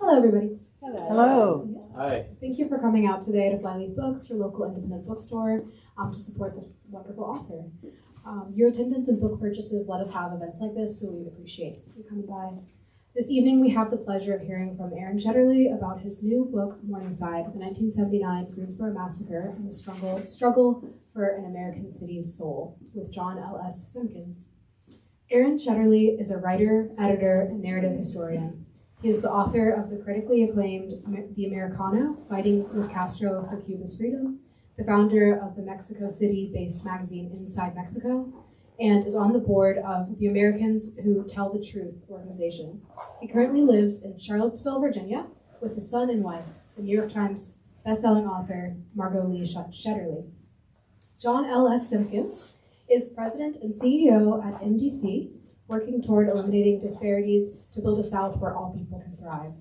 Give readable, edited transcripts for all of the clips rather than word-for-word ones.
Hello, everybody. Hello. Yes. Hi. Thank you for coming out today to Flyleaf Books, your local independent bookstore, to support this wonderful author. Your attendance and book purchases let us have events like this, so we appreciate you coming by. This evening, we have the pleasure of hearing from Aran Shetterly about his new book, Morningside, the 1979 Greensboro Massacre and the struggle for an American city's soul, with John L.S. Simpkins. Aran Shetterly is a writer, editor, and narrative historian. He is the author of the critically acclaimed The Americano, Fighting with Castro for Cuba's Freedom, the founder of the Mexico City-based magazine Inside Mexico, and is on the board of the Americans Who Tell the Truth organization. He currently lives in Charlottesville, Virginia, with his son and wife, the New York Times bestselling author Margot Lee Shetterly. John L.S. Simpkins is president and CEO at MDC, working toward eliminating disparities to build a South where all people can thrive.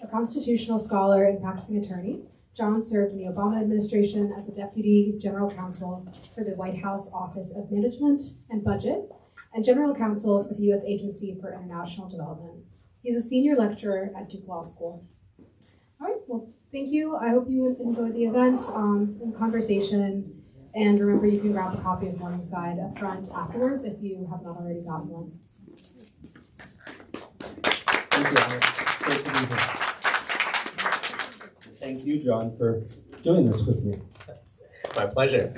A constitutional scholar and practicing attorney, John served in the Obama administration as the Deputy General Counsel for the White House Office of Management and Budget, and General Counsel for the U.S. Agency for International Development. He's a senior lecturer at Duke Law School. All right, well, thank you. I hope you enjoyed the event and conversation. And remember, you can grab a copy of Morningside up front afterwards if you have not already gotten one. Thank you, Alex. Great to be here. Thank you, John, for doing this with me. My pleasure.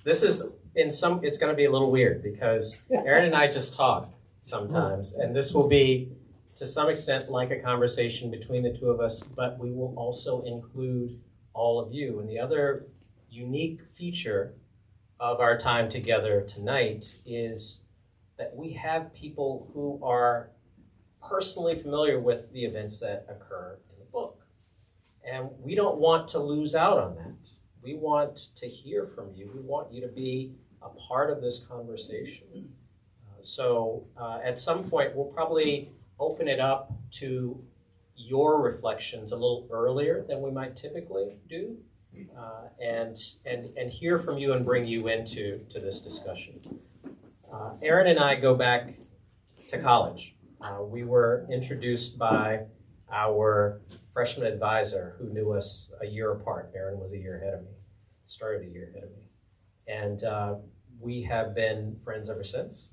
This is it's going to be a little weird because Aran and I just talk sometimes, and this will be to some extent like a conversation between the two of us, but we will also include all of you. And the other unique feature of our time together tonight is that we have people who are personally familiar with the events that occur in the book. And we don't want to lose out on that. We want to hear from you. We want you to be a part of this conversation. So at some point, we'll probably open it up to your reflections a little earlier than we might typically do. And hear from you and bring you into this discussion. Aran and I go back to college. We were introduced by our freshman advisor who knew us a year apart. Aran was a year ahead of me, started a year ahead of me. And we have been friends ever since.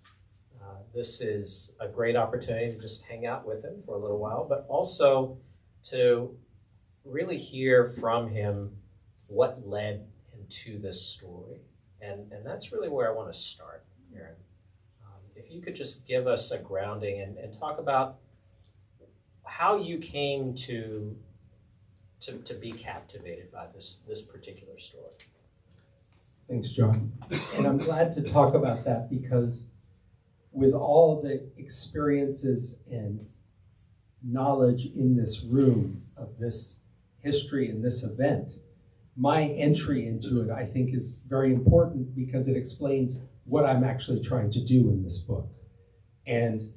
This is a great opportunity to just hang out with him for a little while, but also to really hear from him what led him to this story. And that's really where I want to start, Aran. If you could just give us a grounding and talk about how you came to be captivated by this particular story. Thanks, John. And I'm glad to talk about that because with all the experiences and knowledge in this room of this history and this event, my entry into it, I think, is very important because it explains what I'm actually trying to do in this book. And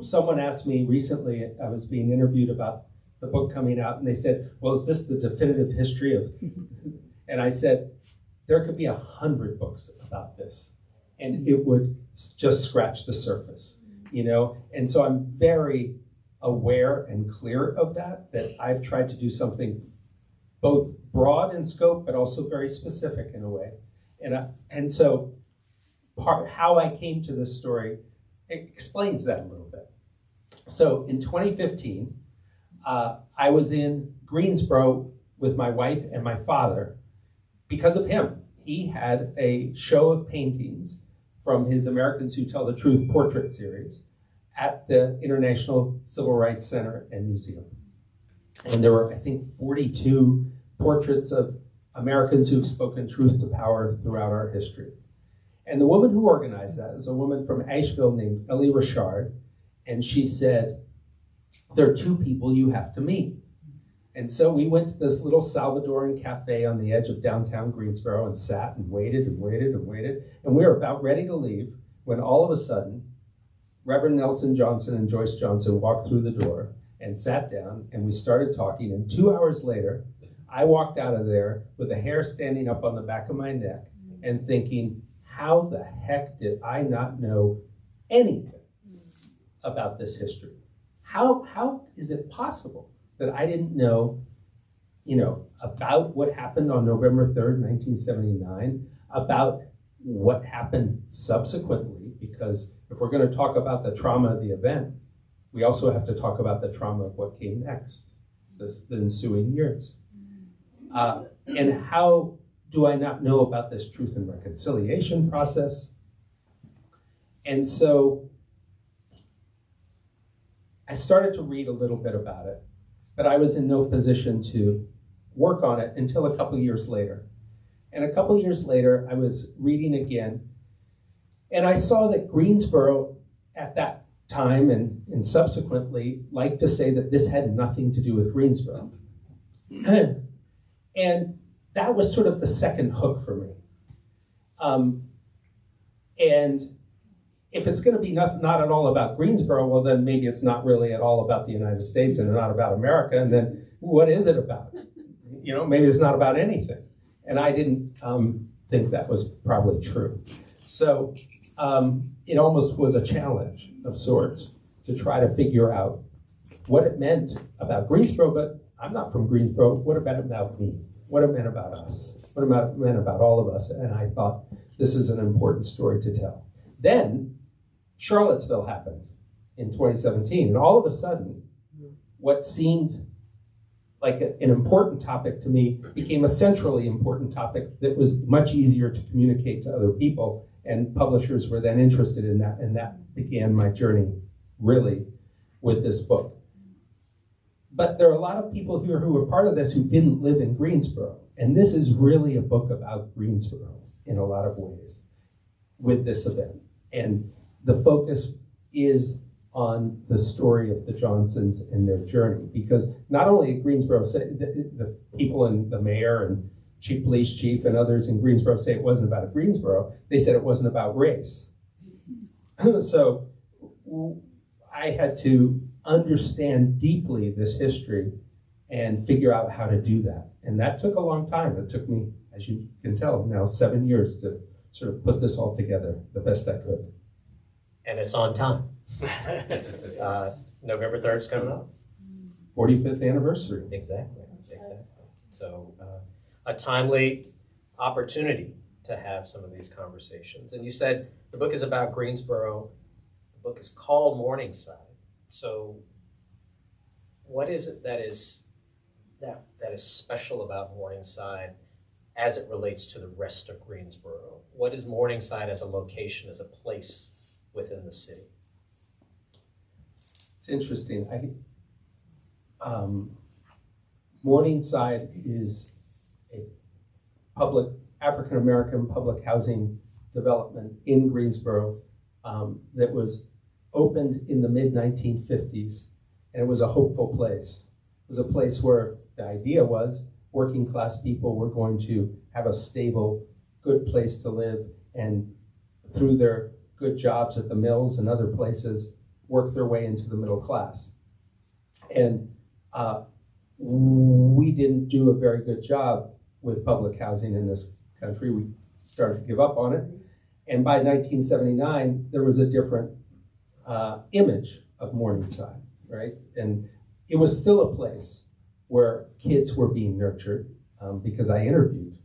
someone asked me recently, I was being interviewed about the book coming out, and they said, well, is this the definitive history of... And I said, there could be 100 books about this, and it would just scratch the surface, you know? And so I'm very aware and clear of that I've tried to do something both broad in scope, but also very specific in a way. And so how I came to this story explains that a little bit. So in 2015, I was in Greensboro with my wife and my father because of him. He had a show of paintings from his Americans Who Tell the Truth portrait series at the International Civil Rights Center and Museum. And there were, I think, 42 portraits of Americans who've spoken truth to power throughout our history. And the woman who organized that is a woman from Asheville named Ellie Richard. And she said, there are two people you have to meet. And so we went to this little Salvadoran cafe on the edge of downtown Greensboro and sat and waited and waited and waited. And we were about ready to leave when all of a sudden, Reverend Nelson Johnson and Joyce Johnson walked through the door and sat down, and we started talking. And 2 hours later, I walked out of there with the hair standing up on the back of my neck and thinking, how the heck did I not know anything about this history? How is it possible that I didn't know, about what happened on November 3rd, 1979, about what happened subsequently, because if we're going to talk about the trauma of the event, we also have to talk about the trauma of what came next, the ensuing years. And how do I not know about this truth and reconciliation process? And so I started to read a little bit about it, but I was in no position to work on it until a couple years later. And a couple years later, I was reading again, and I saw that Greensboro at that time and subsequently liked to say that this had nothing to do with Greensboro. And that was sort of the second hook for me. And if it's going to be not at all about Greensboro, well, then maybe it's not really at all about the United States and not about America. And then what is it about? Maybe it's not about anything. And I didn't think that was probably true. So it almost was a challenge of sorts to try to figure out what it meant about Greensboro, but I'm not from Greensboro. What about me? What it meant about us? What it meant about all of us? And I thought this is an important story to tell. Then Charlottesville happened in 2017, and all of a sudden, what seemed like an important topic to me became a centrally important topic that was much easier to communicate to other people, and publishers were then interested in that, and that began my journey, really, with this book. But there are a lot of people here who were part of this who didn't live in Greensboro, and this is really a book about Greensboro in a lot of ways with this event. And the focus is on the story of the Johnsons and their journey, because not only Greensboro, the people and the mayor and chief police chief and others in Greensboro say it wasn't about Greensboro, they said it wasn't about race. So I had to understand deeply this history and figure out how to do that. And that took a long time. It took me, as you can tell, now 7 years to sort of put this all together the best I could. And it's on time. November 3rd is coming up. 45th anniversary. Exactly. So a timely opportunity to have some of these conversations. And you said the book is about Greensboro. The book is called Morningside. So what is it that is special about Morningside as it relates to the rest of Greensboro? What is Morningside as a location, as a place within the city? It's interesting. Morningside is a African-American public housing development in Greensboro that was opened in the mid-1950s, and it was a hopeful place. It was a place where the idea was working class people were going to have a stable, good place to live, and through their good jobs at the mills and other places, work their way into the middle class. And we didn't do a very good job with public housing in this country. We started to give up on it. And by 1979, there was a different image of Morningside, right? And it was still a place where kids were being nurtured, because I interviewed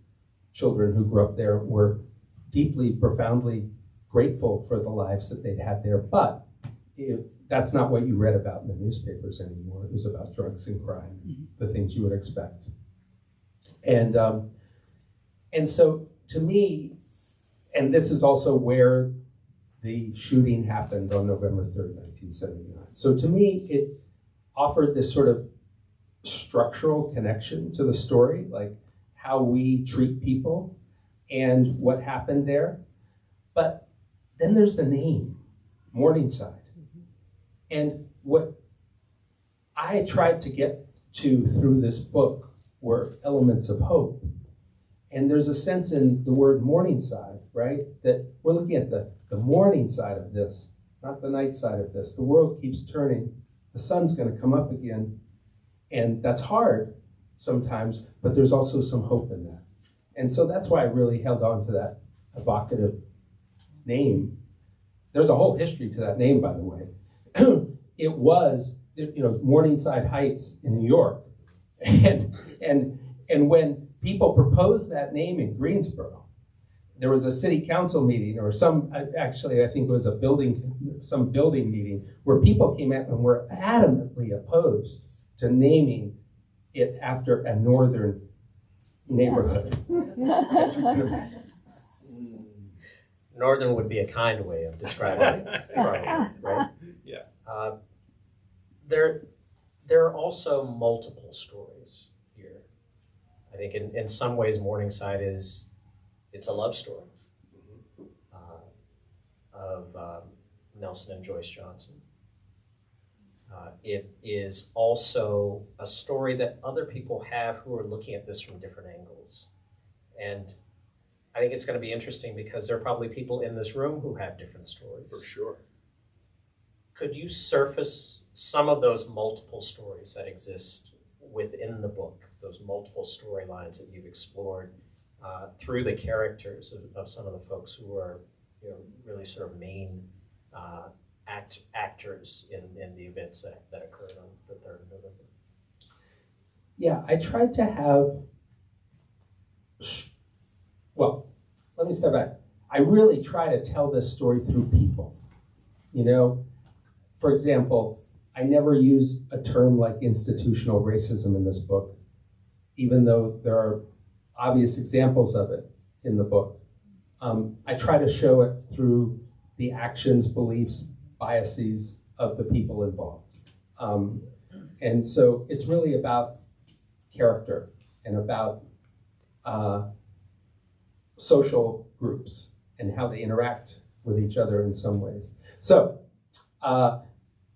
children who grew up there, were deeply, profoundly grateful for the lives that they'd had there. But that's not what you read about in the newspapers anymore. It was about drugs and crime, the things you would expect. And so to me, and this is also where the shooting happened on November 3rd, 1979. So to me, it offered this sort of structural connection to the story, like how we treat people and what happened there. But then there's the name, Morningside. And what I tried to get to through this book were elements of hope. And there's a sense in the word Morningside, right? That we're looking at the morning side of this, not the night side of this. The world keeps turning. The sun's going to come up again. And that's hard sometimes, but there's also some hope in that. And so that's why I really held on to that evocative name. There's a whole history to that name, by the way. It was Morningside Heights in New York. And when people proposed that name in Greensboro, there was a city council meeting or actually I think it was some building meeting where people came out and were adamantly opposed to naming it after a northern neighborhood. Northern would be a kind way of describing it, right? Yeah. There are also multiple stories here. I think in some ways Morningside it's a love story of Nelson and Joyce Johnson. It is also a story that other people have who are looking at this from different angles. And I think it's going to be interesting because there are probably people in this room who have different stories. For sure. Could you surface some of those multiple stories that exist within the book, those multiple storylines that you've explored through the characters of some of the folks who are really sort of main actors in the events that occurred on the 3rd of November? Yeah, I tried to have, well, let me step back. I really try to tell this story through people. For example, I never use a term like institutional racism in this book, even though there are obvious examples of it in the book. I try to show it through the actions, beliefs, biases of the people involved. And so it's really about character and about social groups and how they interact with each other in some ways. So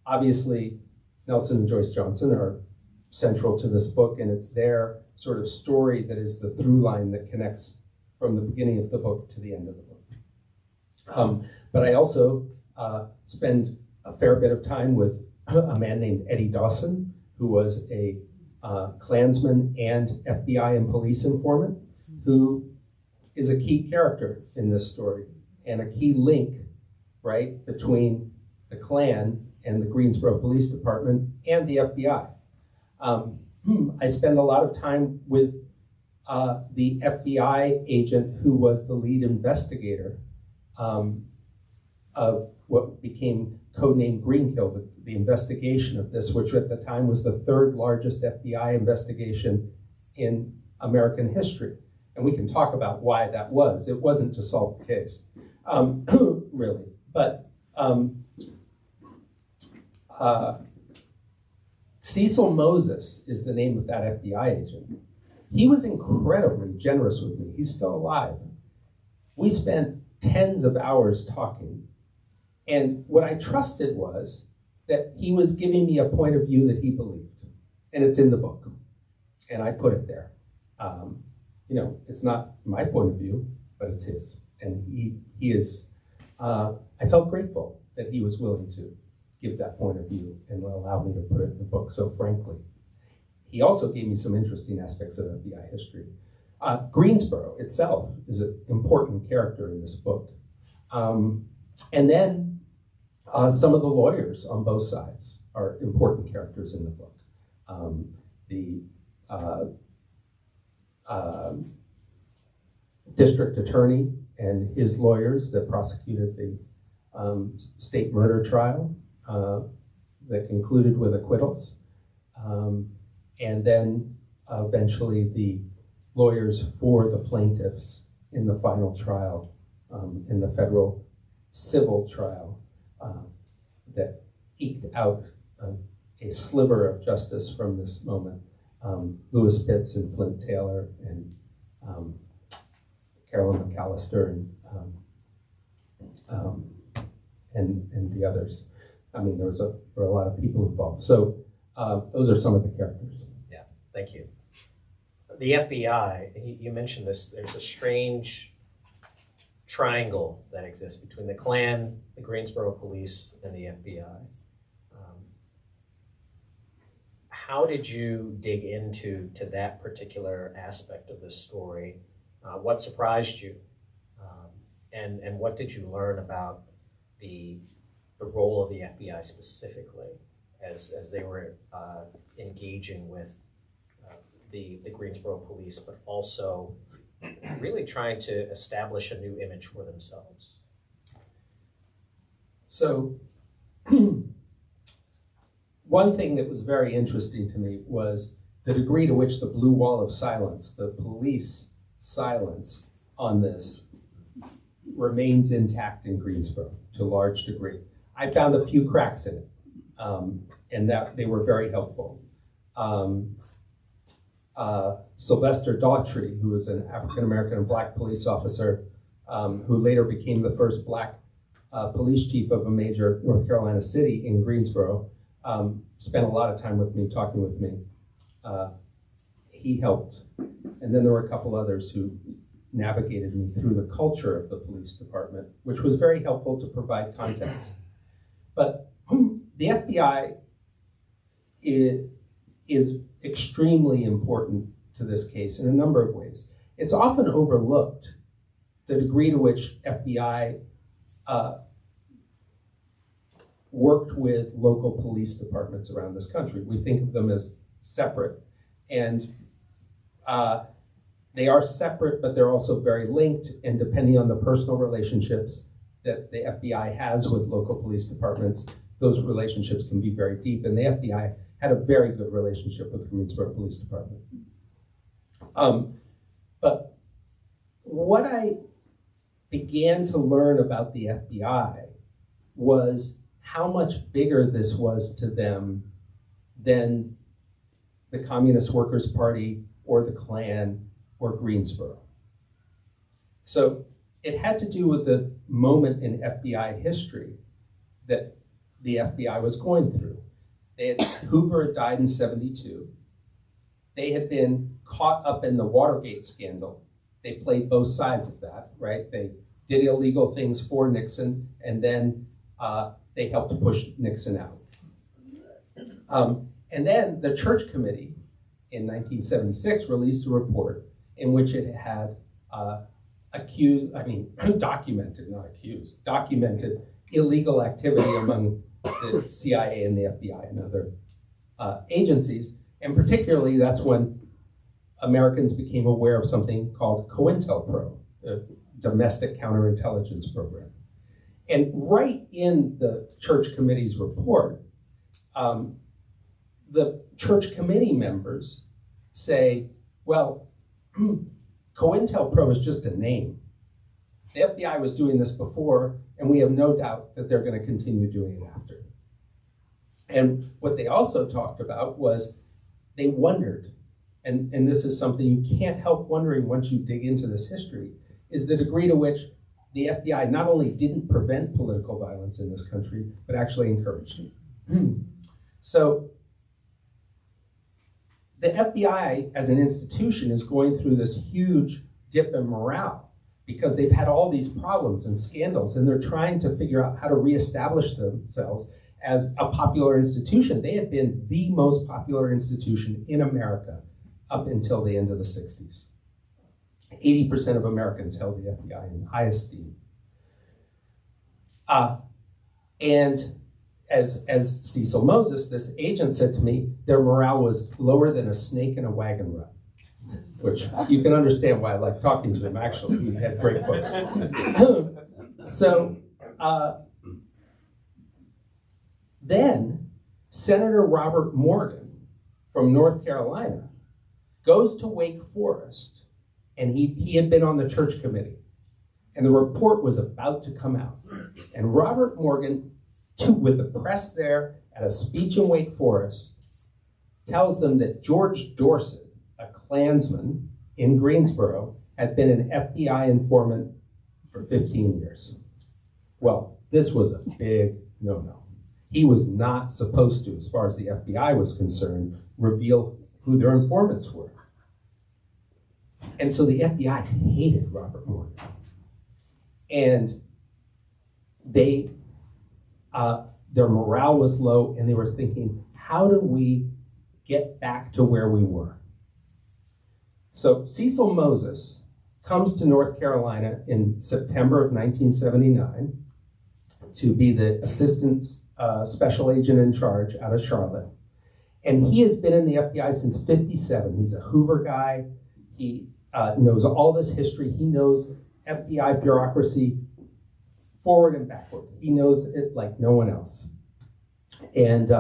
obviously Nelson and Joyce Johnson are central to this book, and it's their sort of story that is the through line that connects from the beginning of the book to the end of the book. But I also spend a fair bit of time with a man named Eddie Dawson, who was a Klansman and FBI and police informant, who is a key character in this story and a key link, right, between the Klan and the Greensboro Police Department and the FBI. I spend a lot of time with the FBI agent who was the lead investigator of what became codenamed Greenkill, the investigation of this, which at the time was the 3rd largest FBI investigation in American history. And we can talk about why that was. It wasn't to solve the case, really. But Cecil Moses is the name of that FBI agent. He was incredibly generous with me. He's still alive. We spent tens of hours talking. And what I trusted was that he was giving me a point of view that he believed. And it's in the book. And I put it there. It's not my point of view, but it's his. And he is, I felt grateful that he was willing to give that point of view and allow me to put it in the book so frankly. He also gave me some interesting aspects of FBI history. Greensboro itself is an important character in this book. And then some of the lawyers on both sides are important characters in the book. The district attorney and his lawyers that prosecuted the state murder trial that concluded with acquittals. And then eventually the lawyers for the plaintiffs in the final trial, in the federal civil trial that eked out a sliver of justice from this moment. Lewis Pitts and Flint Taylor and Carolyn McAllister and the others. I mean, there were a lot of people involved. So those are some of the characters. Yeah, thank you. The FBI, you mentioned this, there's a strange triangle that exists between the Klan, the Greensboro Police, and the FBI. How did you dig into that particular aspect of this story? What surprised you? And what did you learn about the role of the FBI specifically as they were engaging with the Greensboro police, but also really trying to establish a new image for themselves. So one thing that was very interesting to me was the degree to which the blue wall of silence, the police silence on this, remains intact in Greensboro to a large degree. I found a few cracks in it, and that they were very helpful. Sylvester Daughtry, who was an African-American and black police officer, who later became the first black police chief of a major North Carolina city in Greensboro, spent a lot of time with me, talking with me. He helped. And then there were a couple others who navigated me through the culture of the police department, which was very helpful to provide context. But the FBI is extremely important to this case in a number of ways. It's often overlooked the degree to which FBI worked with local police departments around this country. We think of them as separate, and they are separate, but they're also very linked, and depending on the personal relationships that the FBI has with local police departments, those relationships can be very deep, and the FBI had a very good relationship with the Greensboro Police Department. But what I began to learn about the FBI was how much bigger this was to them than the Communist Workers' Party or the Klan or Greensboro. So it had to do with the moment in FBI history that the FBI was going through. Hoover had died in '72. They had been caught up in the Watergate scandal. They played both sides of that, right? They did illegal things for Nixon, and then they helped push Nixon out. And then the Church Committee in 1976 released a report in which it had documented illegal activity among the CIA and the FBI and other agencies. And particularly, that's when Americans became aware of something called COINTELPRO, the Domestic Counterintelligence Program. And right in the Church Committee's report, the Church Committee members say, well, COINTELPRO is just a name. The FBI was doing this before, and we have no doubt that they're going to continue doing it after. And what they also talked about was they wondered, and this is something you can't help wondering once you dig into this history, is the degree to which the FBI not only didn't prevent political violence in this country, but actually encouraged it. So the FBI as an institution is going through this huge dip in morale because they've had all these problems and scandals, and they're trying to figure out how to reestablish themselves as a popular institution. They had been the most popular institution in America up until the end of the 60s. 80% of Americans held the FBI in high esteem. And as Cecil Moses, this agent, said to me, their morale was lower than a snake in a wagon rut, which you can understand why I like talking to him, actually. We had great books. So then Senator Robert Morgan from North Carolina goes to Wake Forest, and he had been on the Church Committee, and the report was about to come out. And Robert Morgan, with the press there at a speech in Wake Forest, tells them that George Dorset, a Klansman in Greensboro, had been an FBI informant for 15 years. Well, this was a big no-no. He was not supposed to, as far as the FBI was concerned, reveal who their informants were. And so the FBI hated Robert Morgan. And they, their morale was low, and they were thinking, how do we get back to where we were? So Cecil Moses comes to North Carolina in September of 1979 to be the assistant special agent in charge out of Charlotte. And he has been in the FBI since '57. He's a Hoover guy. He knows all this history. He knows FBI bureaucracy forward and backward. He knows it like no one else. And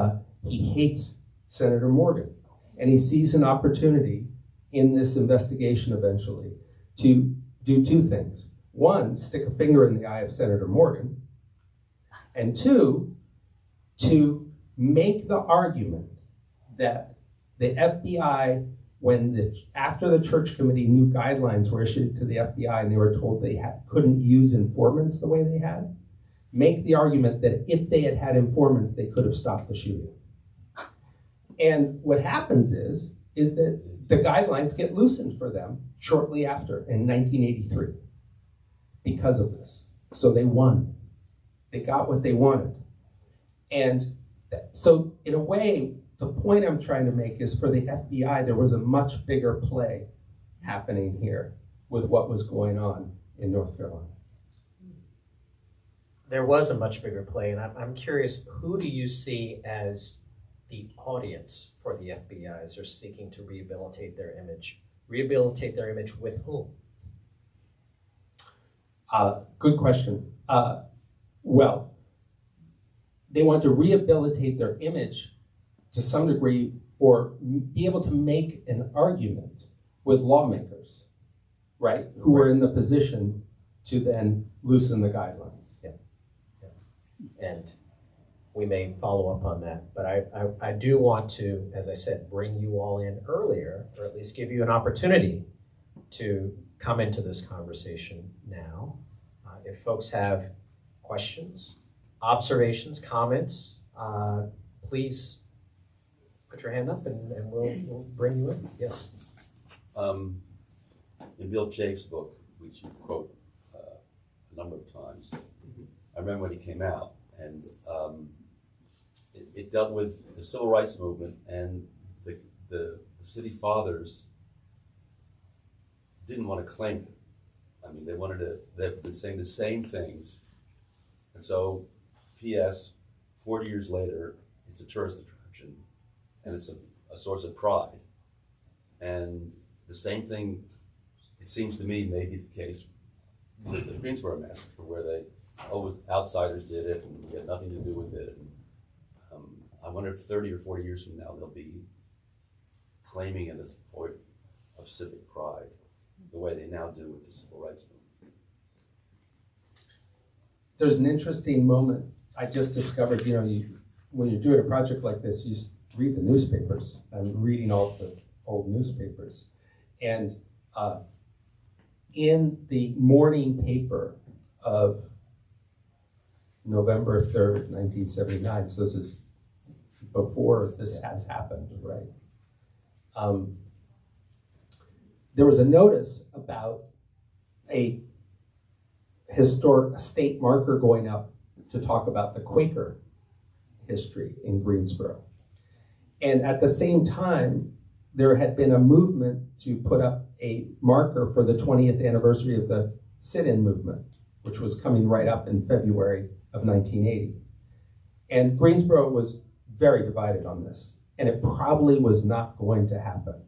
he hates Senator Morgan. And he sees an opportunity in this investigation eventually to do two things. One, stick a finger in the eye of Senator Morgan. And two, to make the argument that the FBI, after the church committee, new guidelines were issued to the FBI and they were told they couldn't use informants the way they had, make the argument that if they had had informants, they could have stopped the shooting. And what happens is that the guidelines get loosened for them shortly after in 1983 because of this. So they won. They got what they wanted. And so in a way, the point I'm trying to make is for the FBI, there was a much bigger play happening here with what was going on in North Carolina. There was a much bigger play, and I'm curious, who do you see as the audience for the FBI as they're seeking to rehabilitate their image? Rehabilitate their image with whom? Good question. Well, they want to rehabilitate their image to some degree, or be able to make an argument with lawmakers, right, who are in the position to then loosen the guidelines. Yeah. And we may follow up on that, but I do want to, as I said, bring you all in earlier, or at least give you an opportunity to come into this conversation now. If folks have questions, observations, comments, please put your hand up and we'll bring you in. Yes. In Bill Chaffe's book, which you quote a number of times, I remember when he came out, and it dealt with the civil rights movement, and the city fathers didn't want to claim it. I mean, they've been saying the same things. And so, P.S., 40 years later, it's a tourist attraction, and it's a source of pride. And the same thing, it seems to me, may be the case with the Greensboro Massacre, where outsiders did it, and we had nothing to do with it. And, I wonder if 30 or 40 years from now, they'll be claiming it as a point of civic pride, the way they now do with the civil rights movement. There's an interesting moment. I just discovered, when you're doing a project like this, you read the newspapers. I'm reading all the old newspapers. And in the morning paper of November 3rd, 1979, so this is before this has happened, right? There was a notice about a historic state marker going up to talk about the Quaker history in Greensboro. And at the same time, there had been a movement to put up a marker for the 20th anniversary of the sit-in movement, which was coming right up in February of 1980. And Greensboro was very divided on this, and it probably was not going to happen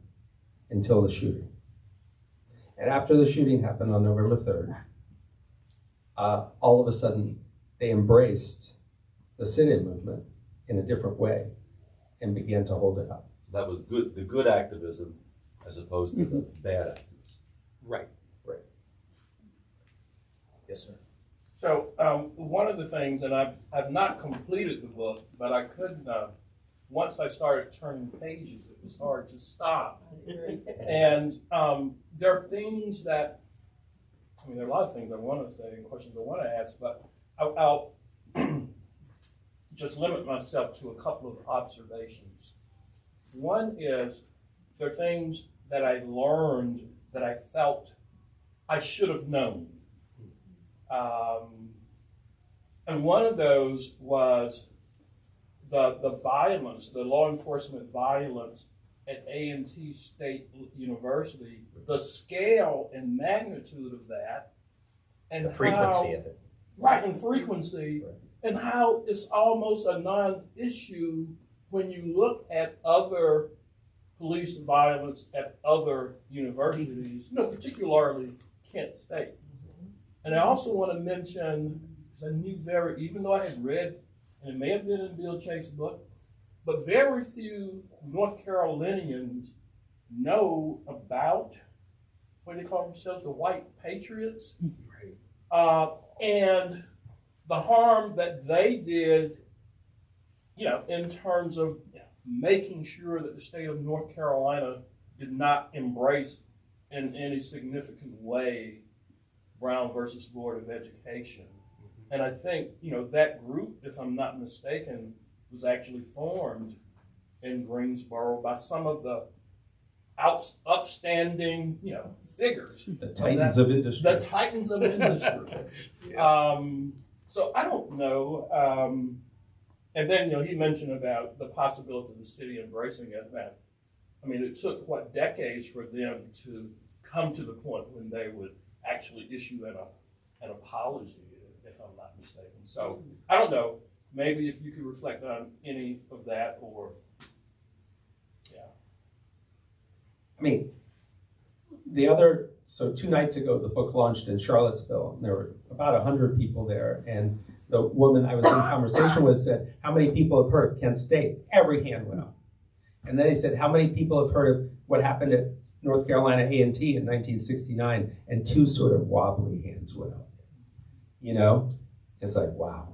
until the shooting. And after the shooting happened on November 3rd, all of a sudden, they embraced the sit-in movement in a different way and began to hold it up. That was good, the good activism, as opposed to the bad activism. Right. Yes, sir. So one of the things, and I've not completed the book, but I could, once I started turning pages, it was hard to stop. And there are things that, there are a lot of things I want to say and questions I want to ask, but I'll just limit myself to a couple of observations. One is, there are things that I learned that I felt I should have known. And one of those was the violence, the law enforcement violence at A&T State University, the scale and magnitude of that, and The frequency of it. Right, and frequency, and how it's almost a non-issue when you look at other police violence at other universities, particularly Kent State. And I also want to mention, because I knew even though I had read, and it may have been in Bill Chase's book, but very few North Carolinians know about what they call themselves, the white patriots. Right. And the harm that they did, in terms of making sure that the state of North Carolina did not embrace in any significant way Brown versus Board of Education. And I think, that group, if I'm not mistaken, was actually formed in Greensboro by some of the upstanding, figures. The titans of industry. The titans of industry. So I don't know. And then, he mentioned about the possibility of the city embracing it. It took, decades for them to come to the point when they would actually issue an apology, if I'm not mistaken. So I don't know. Maybe if you could reflect on any of that, or So 2 nights ago, the book launched in Charlottesville, and there were about 100 people there, and the woman I was in conversation with said, how many people have heard of Kent State? Every hand went up. And then they said, how many people have heard of what happened at North Carolina A&T in 1969? And 2 sort of wobbly hands went up. It's like, wow.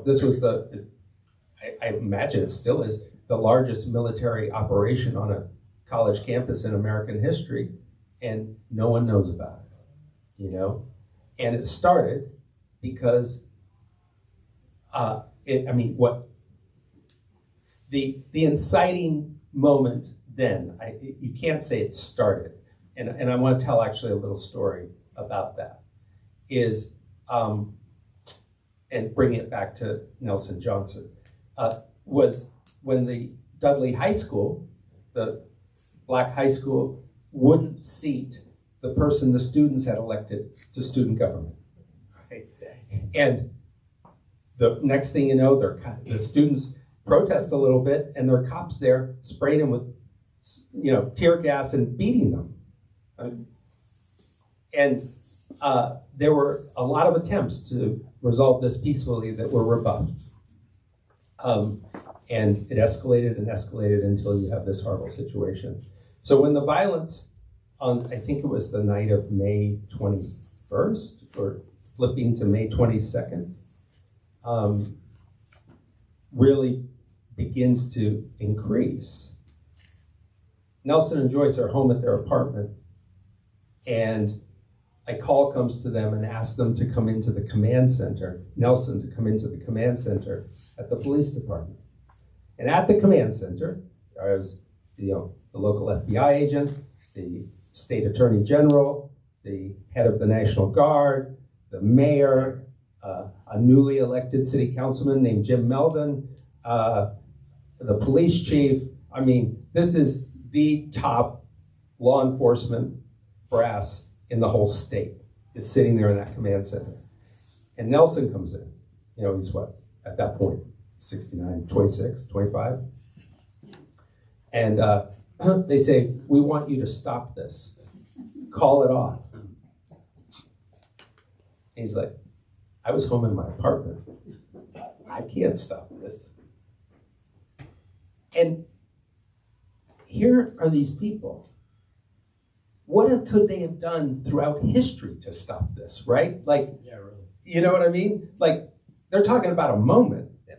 This was I imagine it still is, the largest military operation on a college campus in American history, and no one knows about it, And it started because the inciting moment then, you can't say it started, and I want to tell actually a little story about that, is, and bring it back to Nelson Johnson, was when the Dudley High School, the black high school, wouldn't seat the person the students had elected to student government. Right? And the next thing you know, the students protest a little bit, and there are cops there spraying them with, tear gas and beating them. And there were a lot of attempts to resolve this peacefully that were rebuffed. And it escalated and escalated until you have this horrible situation. So when the violence on, I think it was the night of May 21st, or flipping to May 22nd, really begins to increase, Nelson and Joyce are home at their apartment, and a call comes to them and asks them to come into the command center, Nelson to come into the command center at the police department. And at the command center, there was the local FBI agent, the state attorney general, the head of the National Guard, the mayor, a newly elected city councilman named Jim Meldon, the police chief. This is the top law enforcement brass in the whole state is sitting there in that command center. And Nelson comes in. He's what, at that point, 69, 26, 25. And they say, we want you to stop this. Call it off. And he's like, I was home in my apartment. I can't stop this. And here are these people. What could they have done throughout history to stop this, right? Yeah, really. You know what I mean? They're talking about a moment. Yeah.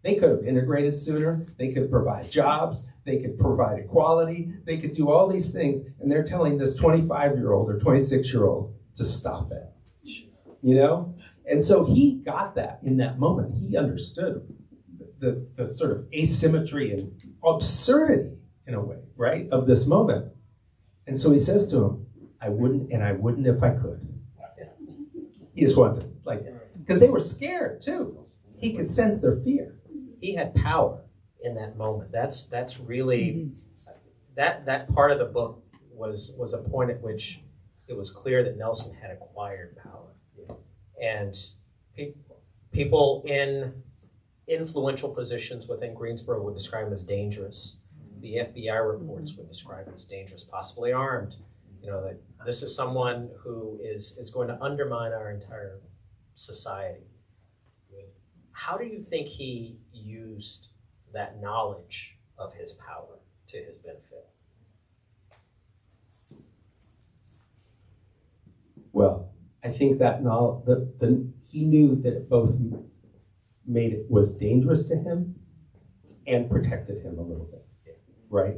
They could have integrated sooner. They could provide jobs. They could provide equality. They could do all these things. And they're telling this 25-year-old or 26-year-old to stop it. And so he got that in that moment. He understood the sort of asymmetry and absurdity, in a way, right, of this moment. And so he says to him, I wouldn't if I could. He just wanted to, because they were scared too. He could sense their fear. He had power in that moment. That's really, that part of the book was a point at which it was clear that Nelson had acquired power. And people in influential positions within Greensboro would describe him as dangerous. The FBI reports would describe him as dangerous, possibly armed. You know, that this is someone who is going to undermine our entire society. How do you think he used that knowledge of his power to his benefit? Well, I think that he knew that it both was dangerous to him and protected him a little bit, right?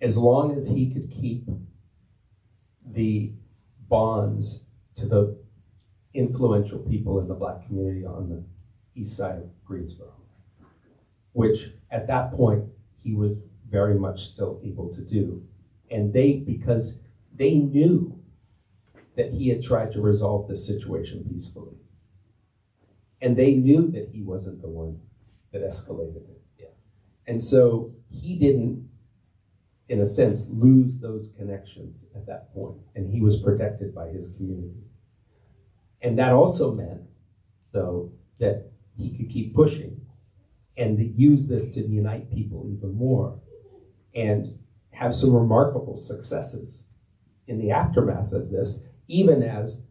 As long as he could keep the bonds to the influential people in the Black community on the east side of Greensboro, which at that point he was very much still able to do. And because they knew that he had tried to resolve this situation peacefully. And they knew that he wasn't the one that escalated it. Yeah. And so he didn't, in a sense, lose those connections at that point. And he was protected by his community. And that also meant, though, that he could keep pushing and use this to unite people even more and have some remarkable successes in the aftermath of this, even as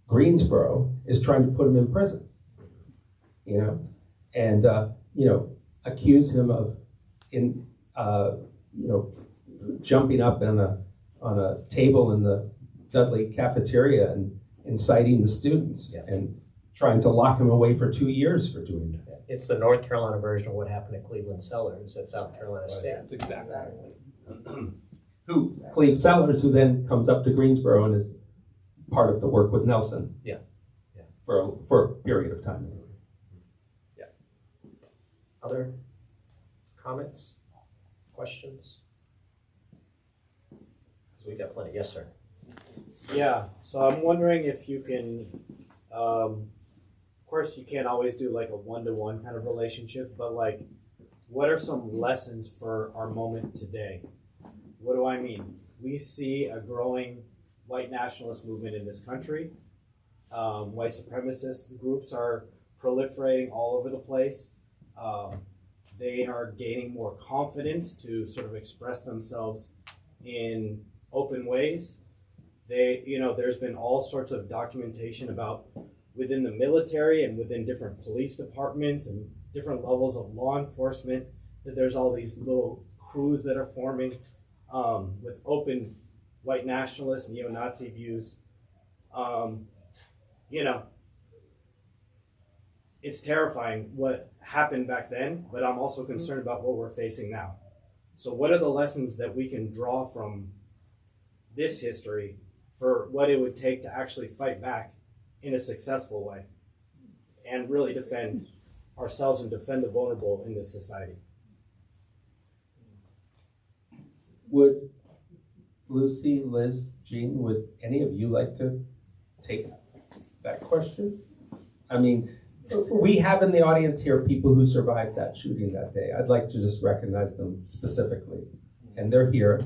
Greensboro is trying to put him in prison, you know, and accuse him of jumping up on a table in the Dudley cafeteria and inciting the students and trying to lock him away for 2 years for doing that. It's the North Carolina version of what happened at Cleveland Sellers at South Carolina State. That's exactly. Cleve Sellers, who then comes up to Greensboro and is part of the work with Nelson. Yeah. For a period of time. Yeah. Other comments? Questions? We got plenty. Yes, sir. Yeah, so I'm wondering if you can, of course you can't always do like a one-to-one kind of relationship, but like, what are some lessons for our moment today? What do I mean? We see a growing white nationalist movement in this country. White supremacist groups are proliferating all over the place. They are gaining more confidence to sort of express themselves in open ways. There's been all sorts of documentation about within the military and within different police departments and different levels of law enforcement that there's all these little crews that are forming with open white nationalist, neo-Nazi views. It's terrifying what happened back then, but I'm also concerned about what we're facing now. So what are the lessons that we can draw from this history for what it would take to actually fight back in a successful way and really defend ourselves and defend the vulnerable in this society? Would Lucy, Liz, Jean, would any of you like to take that question? I mean, we have in the audience here people who survived that shooting that day. I'd like to just recognize them specifically. And they're here.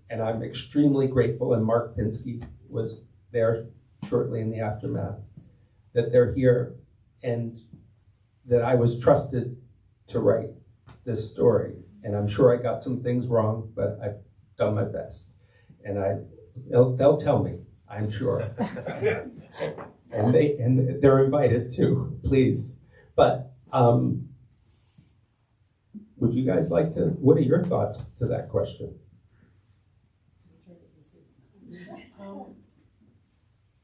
And I'm extremely grateful, and Mark Pinsky was there shortly in the aftermath, that they're here and that I was trusted to write this story. And I'm sure I got some things wrong, but I've done my best. And they'll tell me, I'm sure. And they're invited too, please. But would you guys like to, what are your thoughts to that question?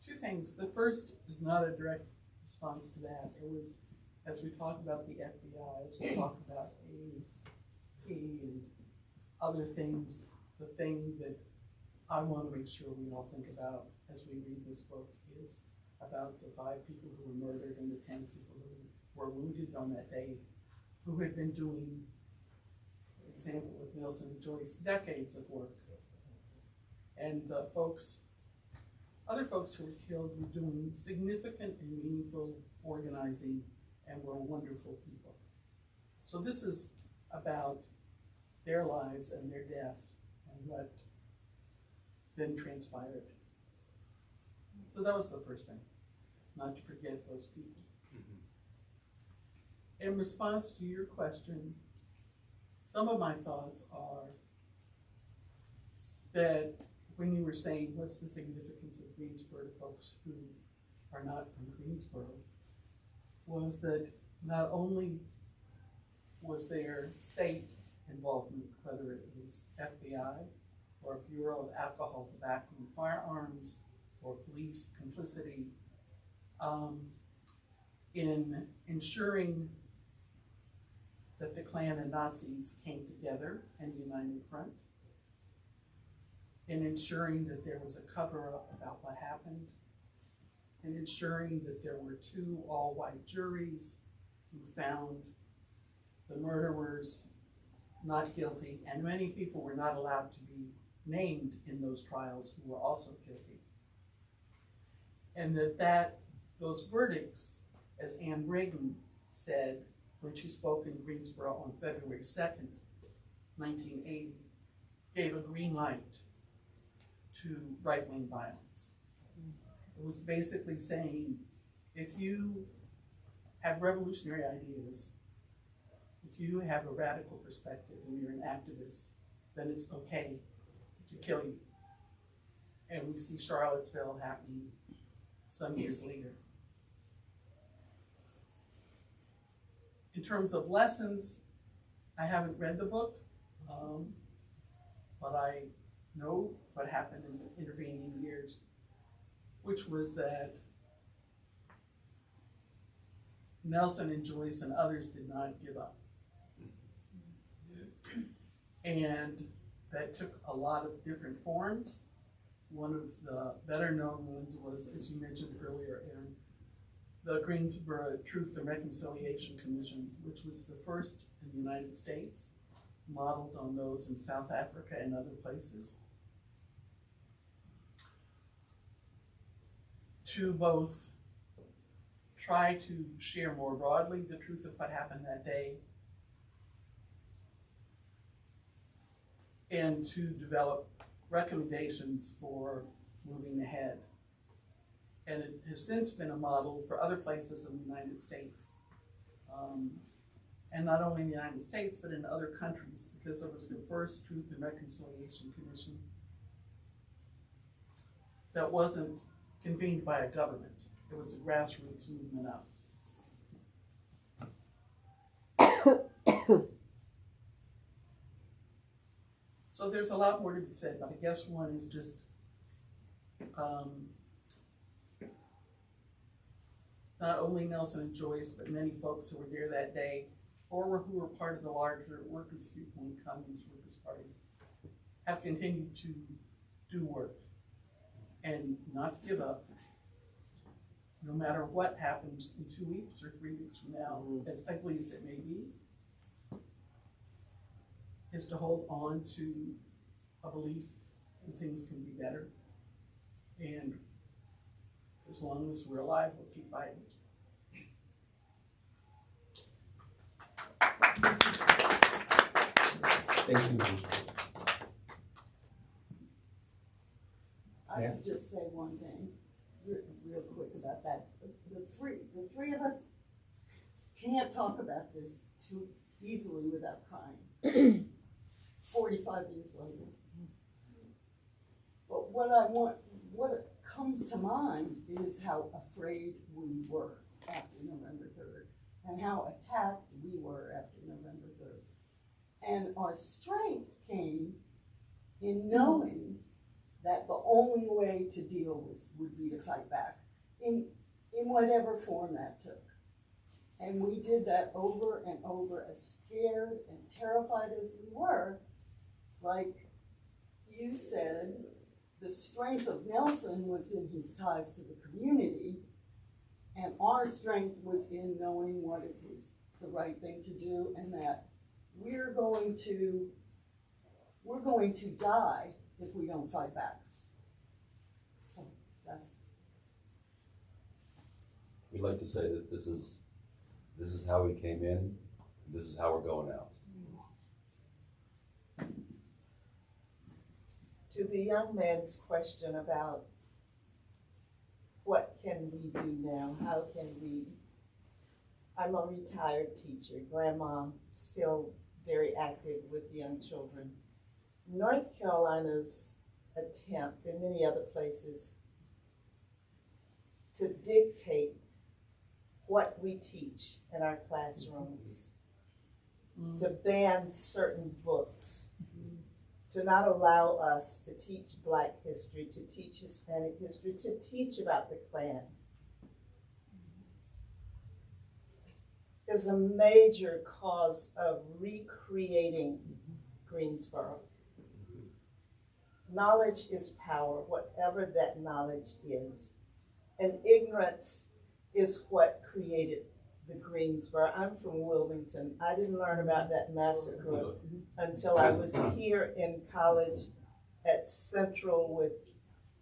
Two things. The first is not a direct response to that. It was, as we talk about the FBI, as we talk about AAP and other things, the thing that I want to make sure we all think about as we read this book is about the 5 people who were murdered and the 10 people who were wounded on that day, who had been doing, for example, with Nelson and Joyce, decades of work. And other folks who were killed were doing significant and meaningful organizing and were wonderful people. So this is about their lives and their death and what then transpired. So that was the first thing, not to forget those people. in response to your question, some of my thoughts are that when you were saying what's the significance of Greensboro to folks who are not from Greensboro, was that not only was there state involvement, whether it was FBI or Bureau of Alcohol, Tobacco, and Firearms, or police complicity in ensuring that the Klan and Nazis came together and united front, in ensuring that there was a cover-up about what happened, in ensuring that there were 2 all-white juries who found the murderers not guilty, and many people were not allowed to be named in those trials who were also guilty. And that those verdicts, as Anne Reagan said when she spoke in Greensboro on February 2nd, 1980, gave a green light to right-wing violence. It was basically saying, if you have revolutionary ideas, if you have a radical perspective and you're an activist, then it's okay to kill you. And we see Charlottesville happening some years later. In terms of lessons, I haven't read the book, but I know what happened in the intervening years, which was that Nelson and Joyce and others did not give up. And that took a lot of different forms. One of the better known ones was, as you mentioned earlier, Aaron, the Greensboro Truth and Reconciliation Commission, which was the first in the United States, modeled on those in South Africa and other places, to both try to share more broadly the truth of what happened that day and to develop recommendations for moving ahead. And it has since been a model for other places in the United States. And not only in the United States, but in other countries, because it was the first Truth and Reconciliation Commission that wasn't convened by a government. It was a grassroots movement up. So there's a lot more to be said, but I guess one is just not only Nelson and Joyce, but many folks who were there that day, or who were part of the larger Workers' Viewpoint Communist Workers' Party, have continued to do work and not give up, no matter what happens in 2 weeks or 3 weeks from now, as ugly as it may be, is to hold on to a belief that things can be better. And as long as we're alive, we'll keep fighting. Thank you, Lisa. I could just say one thing real quick about that. The three of us can't talk about this too easily without crying. 45 years later. But what comes to mind is how afraid we were after November 3rd, and how attacked we were after November 3rd. And our strength came in knowing that the only way to deal would be to fight back in whatever form that took. And we did that over and over, as scared and terrified as we were. Like you said, the strength of Nelson was in his ties to the community, and our strength was in knowing what it was the right thing to do, and that we're going to die if we don't fight back. So that's. We like to say that this is how we came in, this is how we're going out. To the young man's question about what can we do now, how can we I'm a retired teacher, grandma, still very active with young children. North Carolina's attempt, and many other places, to dictate what we teach in our classrooms, to ban certain books, to not allow us to teach Black history, to teach Hispanic history, to teach about the Klan, is a major cause of recreating Greensboro. Knowledge is power, whatever that knowledge is. And ignorance is what created the Greensboro. I'm from Wilmington. I didn't learn about that massacre until I was here in college at Central with,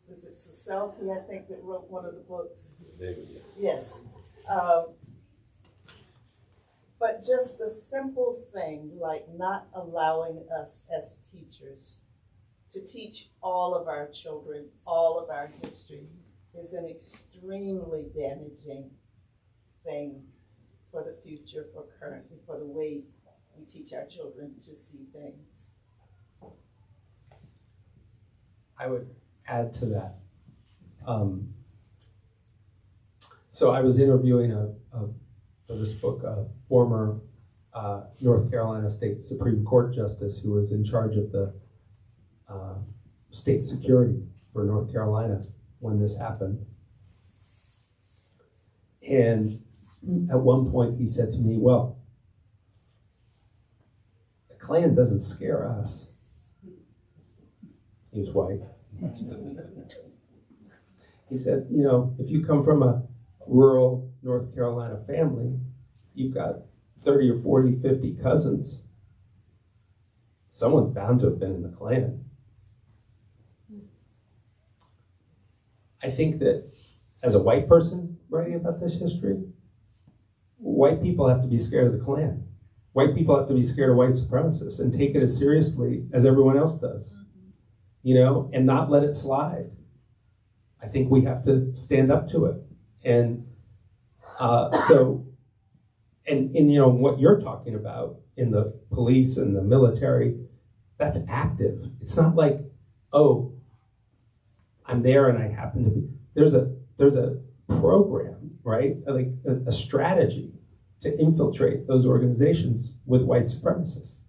was it Saselki, I think, that wrote one of the books? David, yes. Yes. But just a simple thing like not allowing us as teachers to teach all of our children all of our history is an extremely damaging thing for the future, for currently, for the way we teach our children to see things. I would add to that. So I was interviewing for this book, a former North Carolina State Supreme Court Justice who was in charge of the state security for North Carolina when this happened. And at one point he said to me, well, the Klan doesn't scare us. He was white. He said, you know, if you come from a rural North Carolina family, you've got 30 or 40, 50 cousins. Someone's bound to have been in the Klan. I think that as a white person writing about this history, white people have to be scared of the Klan. White people have to be scared of white supremacists and take it as seriously as everyone else does, you know, and not let it slide. I think we have to stand up to it. And and you know, what you're talking about in the police and the military, that's active. It's not like, oh, I'm there and I happen to be. There's a program, right? Like a strategy to infiltrate those organizations with white supremacists.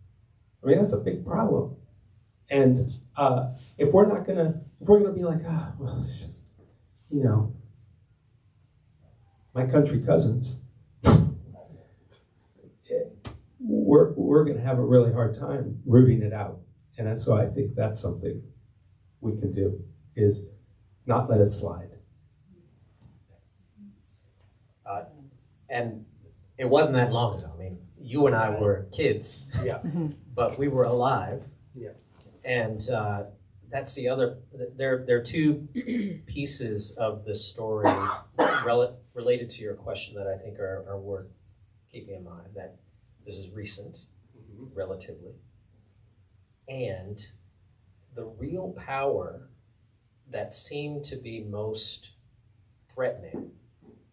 I mean, that's a big problem. And if we're gonna be like, well, it's just, you know, my country cousins, we're gonna have a really hard time rooting it out. And so I think that's something we can do, is not let it slide. And it wasn't that long ago. I mean, you and I were kids, Yeah. but we were alive. Yeah. And that's the other, there are two pieces of the story related to your question that I think are worth keeping in mind, that this is recent, relatively, and the real power that seemed to be most threatening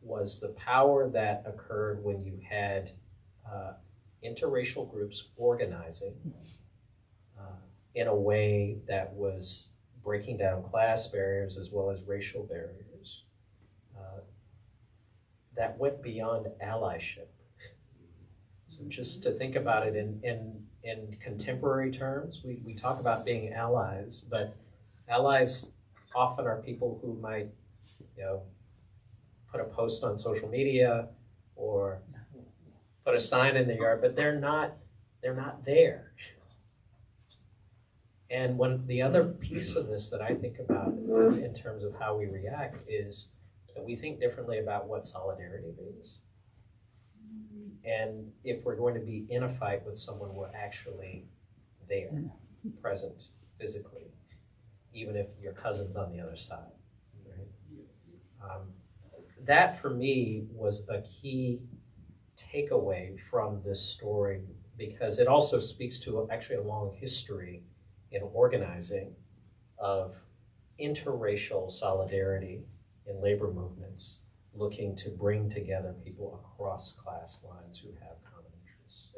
was the power that occurred when you had interracial groups organizing in a way that was breaking down class barriers as well as racial barriers that went beyond allyship. So just to think about it in contemporary terms, we talk about being allies, but allies often are people who might, you know, put a post on social media or put a sign in their yard, but they're not there. And when the other piece of this that I think about in terms of how we react is that we think differently about what solidarity means. And if we're going to be in a fight with someone, we're actually there, present physically, even if your cousin's on the other side. Right? That for me was a key takeaway from this story, because it also speaks to actually a long history in organizing of interracial solidarity in labor movements looking to bring together people across class lines who have common interests.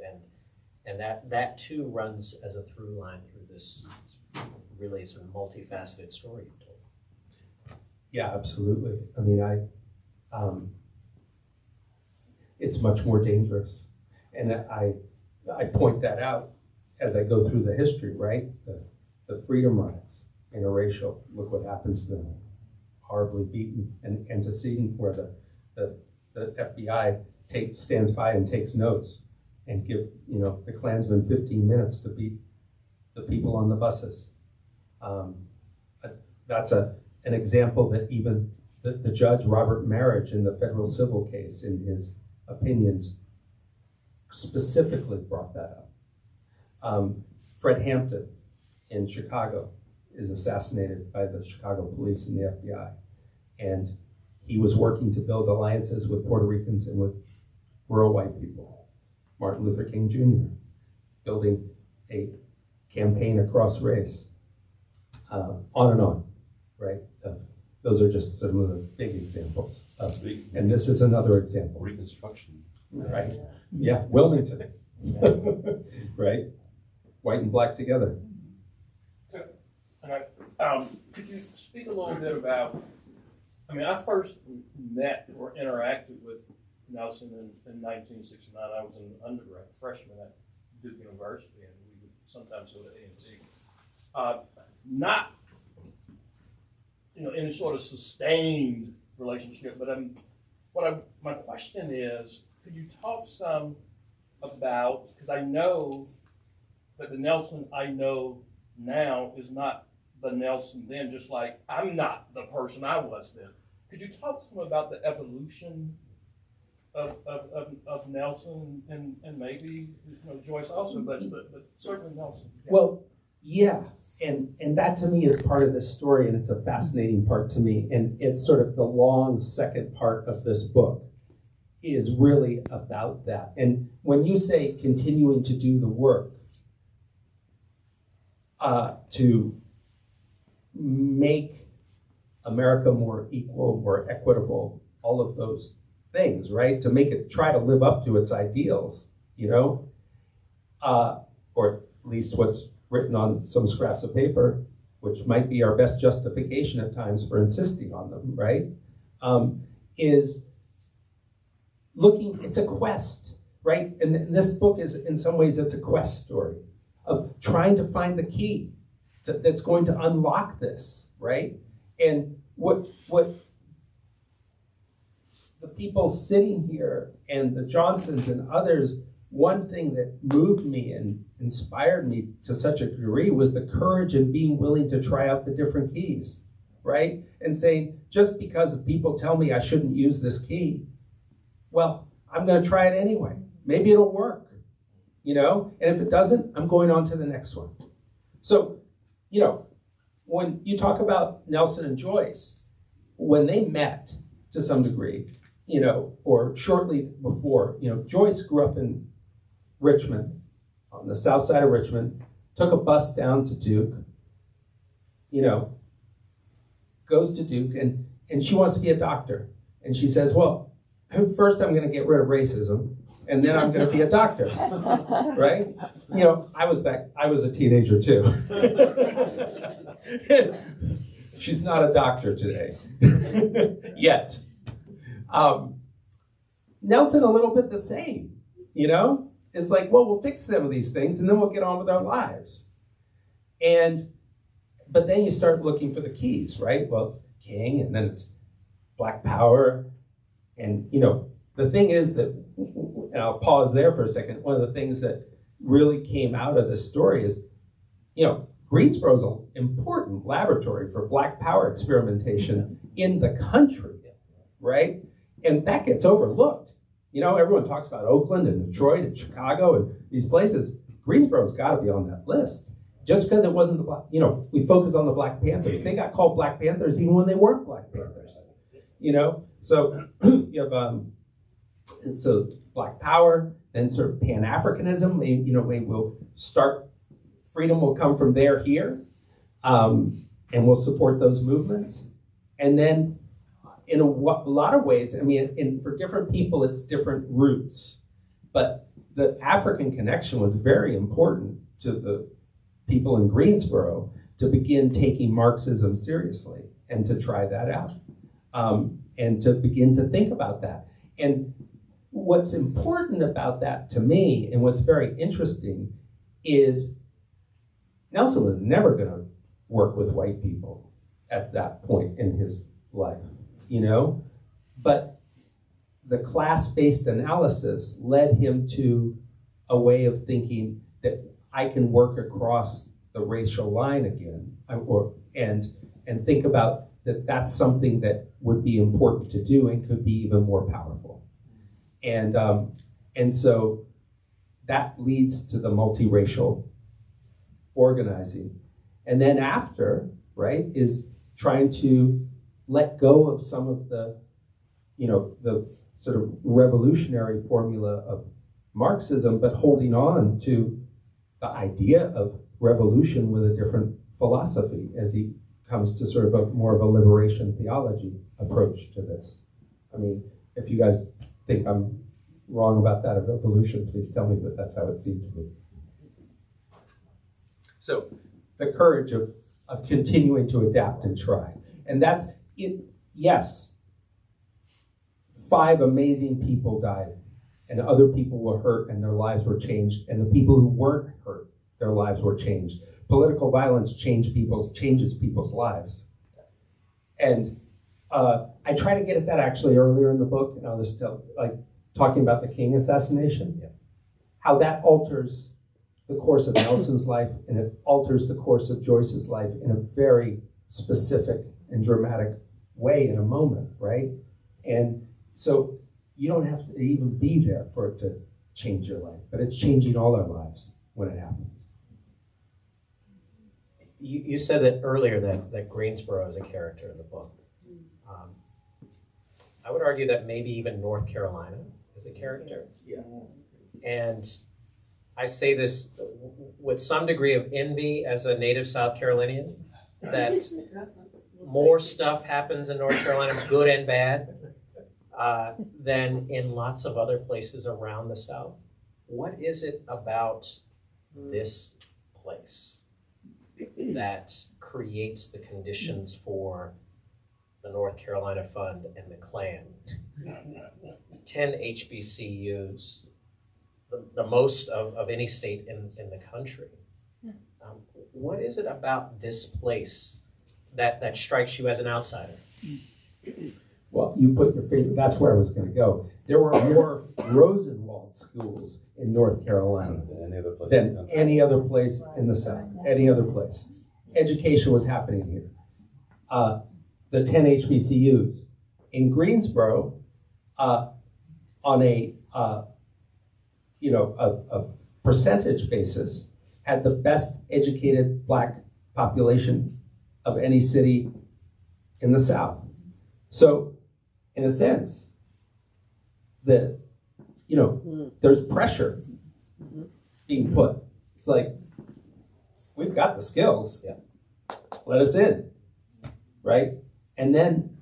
And that too runs as a through line through this really sort of multifaceted story you've told. Yeah, absolutely. I mean, it's much more dangerous. And I point that out as I go through the history, right? The freedom rides, interracial, look what happens to them. Horribly beaten and antecedent where the FBI stands by and takes notes and give, the Klansmen 15 minutes to beat the people on the buses. That's an example that even the judge, Robert Marriage, in the federal civil case, in his opinions, specifically brought that up. Fred Hampton in Chicago is assassinated by the Chicago police and the FBI. And he was working to build alliances with Puerto Ricans and with rural white people. Martin Luther King Jr. building a campaign across race. On and on, right? Those are just some of the big examples. And this is another example. Reconstruction. Right? Yeah, Wilmington. Right? White and black together. Could you speak a little bit about, I first met or interacted with Nelson in 1969. I was an undergrad freshman at Duke University, and we would sometimes go to A&T. Not, in a sort of sustained relationship, but my question is, could you talk some about, because I know that the Nelson I know now is not the Nelson then, just like I'm not the person I was then. Could you talk some about the evolution of Nelson and maybe Joyce also, but certainly Nelson? Yeah. Well, yeah, and that to me is part of this story, and it's a fascinating part to me, and it's sort of the long second part of this book is really about that. And when you say continuing to do the work to make America more equal, more equitable, all of those things, right? To make it try to live up to its ideals, or at least what's written on some scraps of paper, which might be our best justification at times for insisting on them, right? Is looking, it's a quest, right? And this book is, in some ways, it's a quest story of trying to find the key that's going to unlock this, right? And what the people sitting here and the Johnsons and others, one thing that moved me and inspired me to such a degree was the courage in being willing to try out the different keys, right? And saying, just because people tell me I shouldn't use this key, well, I'm going to try it anyway. Maybe it'll work, And if it doesn't, I'm going on to the next one. So, when you talk about Nelson and Joyce, when they met to some degree, or shortly before, Joyce grew up in Richmond, on the south side of Richmond, took a bus down to Duke, goes to Duke, and she wants to be a doctor. And she says, well, first I'm going to get rid of racism, and then I'm going to be a doctor, right? I was a teenager too. She's not a doctor today, yet. Nelson, a little bit the same, It's like, well, we'll fix some of these things, and then we'll get on with our lives. But then you start looking for the keys, right? Well, it's King, and then it's Black Power, and the thing is that, and I'll pause there for a second, one of the things that really came out of this story is, Greensboro's an important laboratory for Black Power experimentation in the country, right? And that gets overlooked. Everyone talks about Oakland and Detroit and Chicago and these places. Greensboro's got to be on that list. Just because it wasn't the Black, we focus on the Black Panthers. They got called Black Panthers even when they weren't Black Panthers. So you have so Black Power, then sort of Pan-Africanism. Maybe we'll start. Freedom will come from there here, and we'll support those movements. And then in a lot of ways, I mean, for different people, it's different roots. But the African connection was very important to the people in Greensboro to begin taking Marxism seriously and to try that out, and to begin to think about that. And what's important about that to me, and what's very interesting, is Nelson was never going to work with white people at that point in his life, but the class-based analysis led him to a way of thinking that I can work across the racial line again, and think about that that's something that would be important to do and could be even more powerful. And so that leads to the multiracial organizing. And then after, right, is trying to let go of some of the sort of revolutionary formula of Marxism, but holding on to the idea of revolution with a different philosophy as he comes to sort of more of a liberation theology approach to this. I mean, if you guys think I'm wrong about that of evolution, please tell me, but that's how it seemed to me. So the courage of continuing to adapt and try. And that's it. Yes, 5 amazing people died, and other people were hurt and their lives were changed, and the people who weren't hurt, their lives were changed. Political violence changes people's lives. And I try to get at that actually earlier in the book, and I'll just tell, like, talking about the King assassination, how that alters the course of Nelson's life, and it alters the course of Joyce's life in a very specific and dramatic way in a moment, right? And so you don't have to even be there for it to change your life, but it's changing all our lives when it happens. You said that earlier that Greensboro is a character in the book. I would argue that maybe even North Carolina is a character. Yeah. And I say this with some degree of envy as a native South Carolinian, that more stuff happens in North Carolina, good and bad, than in lots of other places around the South. What is it about this place that creates the conditions for the North Carolina Fund and the Klan? 10 HBCUs, the most of any state in the country. What is it about this place that strikes you as an outsider? Well, you put your finger, that's where I was going to go. There were more Rosenwald schools in North Carolina than any other place in the South, any other place. Education was happening here. The 10 HBCUs. In Greensboro, on a percentage basis, had the best educated Black population of any city in the South. So, in a sense, there's pressure being put. It's like, we've got the skills. Yeah. Let us in, right? And then,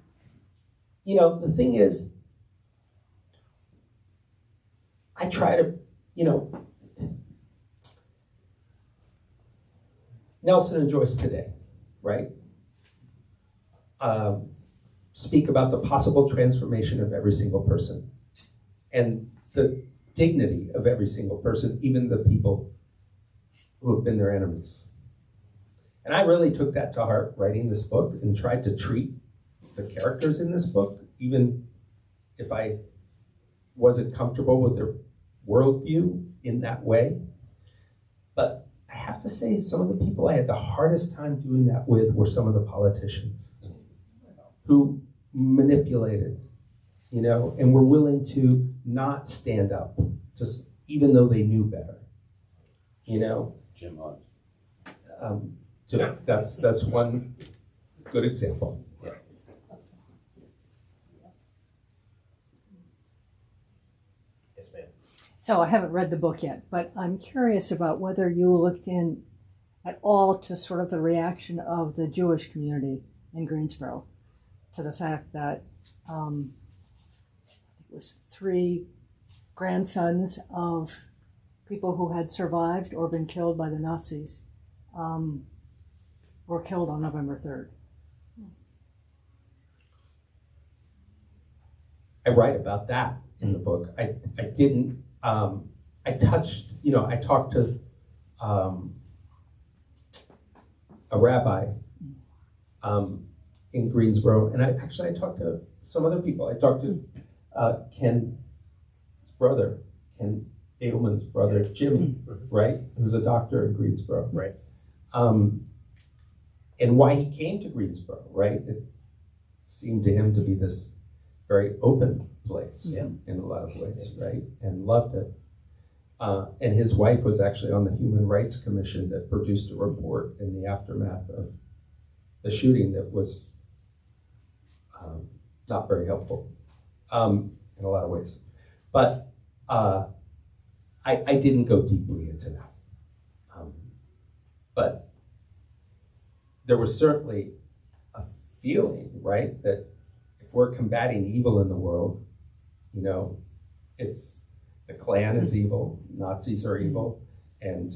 the thing is, I try to, Nelson and Joyce today, right? Speak about the possible transformation of every single person and the dignity of every single person, even the people who have been their enemies. And I really took that to heart writing this book and tried to treat the characters in this book, even if I wasn't comfortable with their worldview in that way. But I have to say, some of the people I had the hardest time doing that with were some of the politicians who manipulated, and were willing to not stand up, just even though they knew better, Jim Hunt. That's one good example. Yeah. Yes, ma'am. So I haven't read the book yet, but I'm curious about whether you looked in at all to sort of the reaction of the Jewish community in Greensboro to the fact that it was 3 grandsons of people who had survived or been killed by the Nazis, were killed on November 3rd. I write about that in the book. I didn't, I touched, I talked to a rabbi in Greensboro, and I talked to some other people. I talked to Ken's brother, Ken Edelman's brother, Jimmy, right, who's a doctor in Greensboro. Right. And why he came to Greensboro, right? It seemed to him to be this very open place in a lot of ways, right? And loved it. And his wife was actually on the Human Rights Commission that produced a report in the aftermath of the shooting that was not very helpful in a lot of ways. But I didn't go deeply into that. But there was certainly a feeling, right, that if we're combating evil in the world, it's the Klan is evil, Nazis are evil, and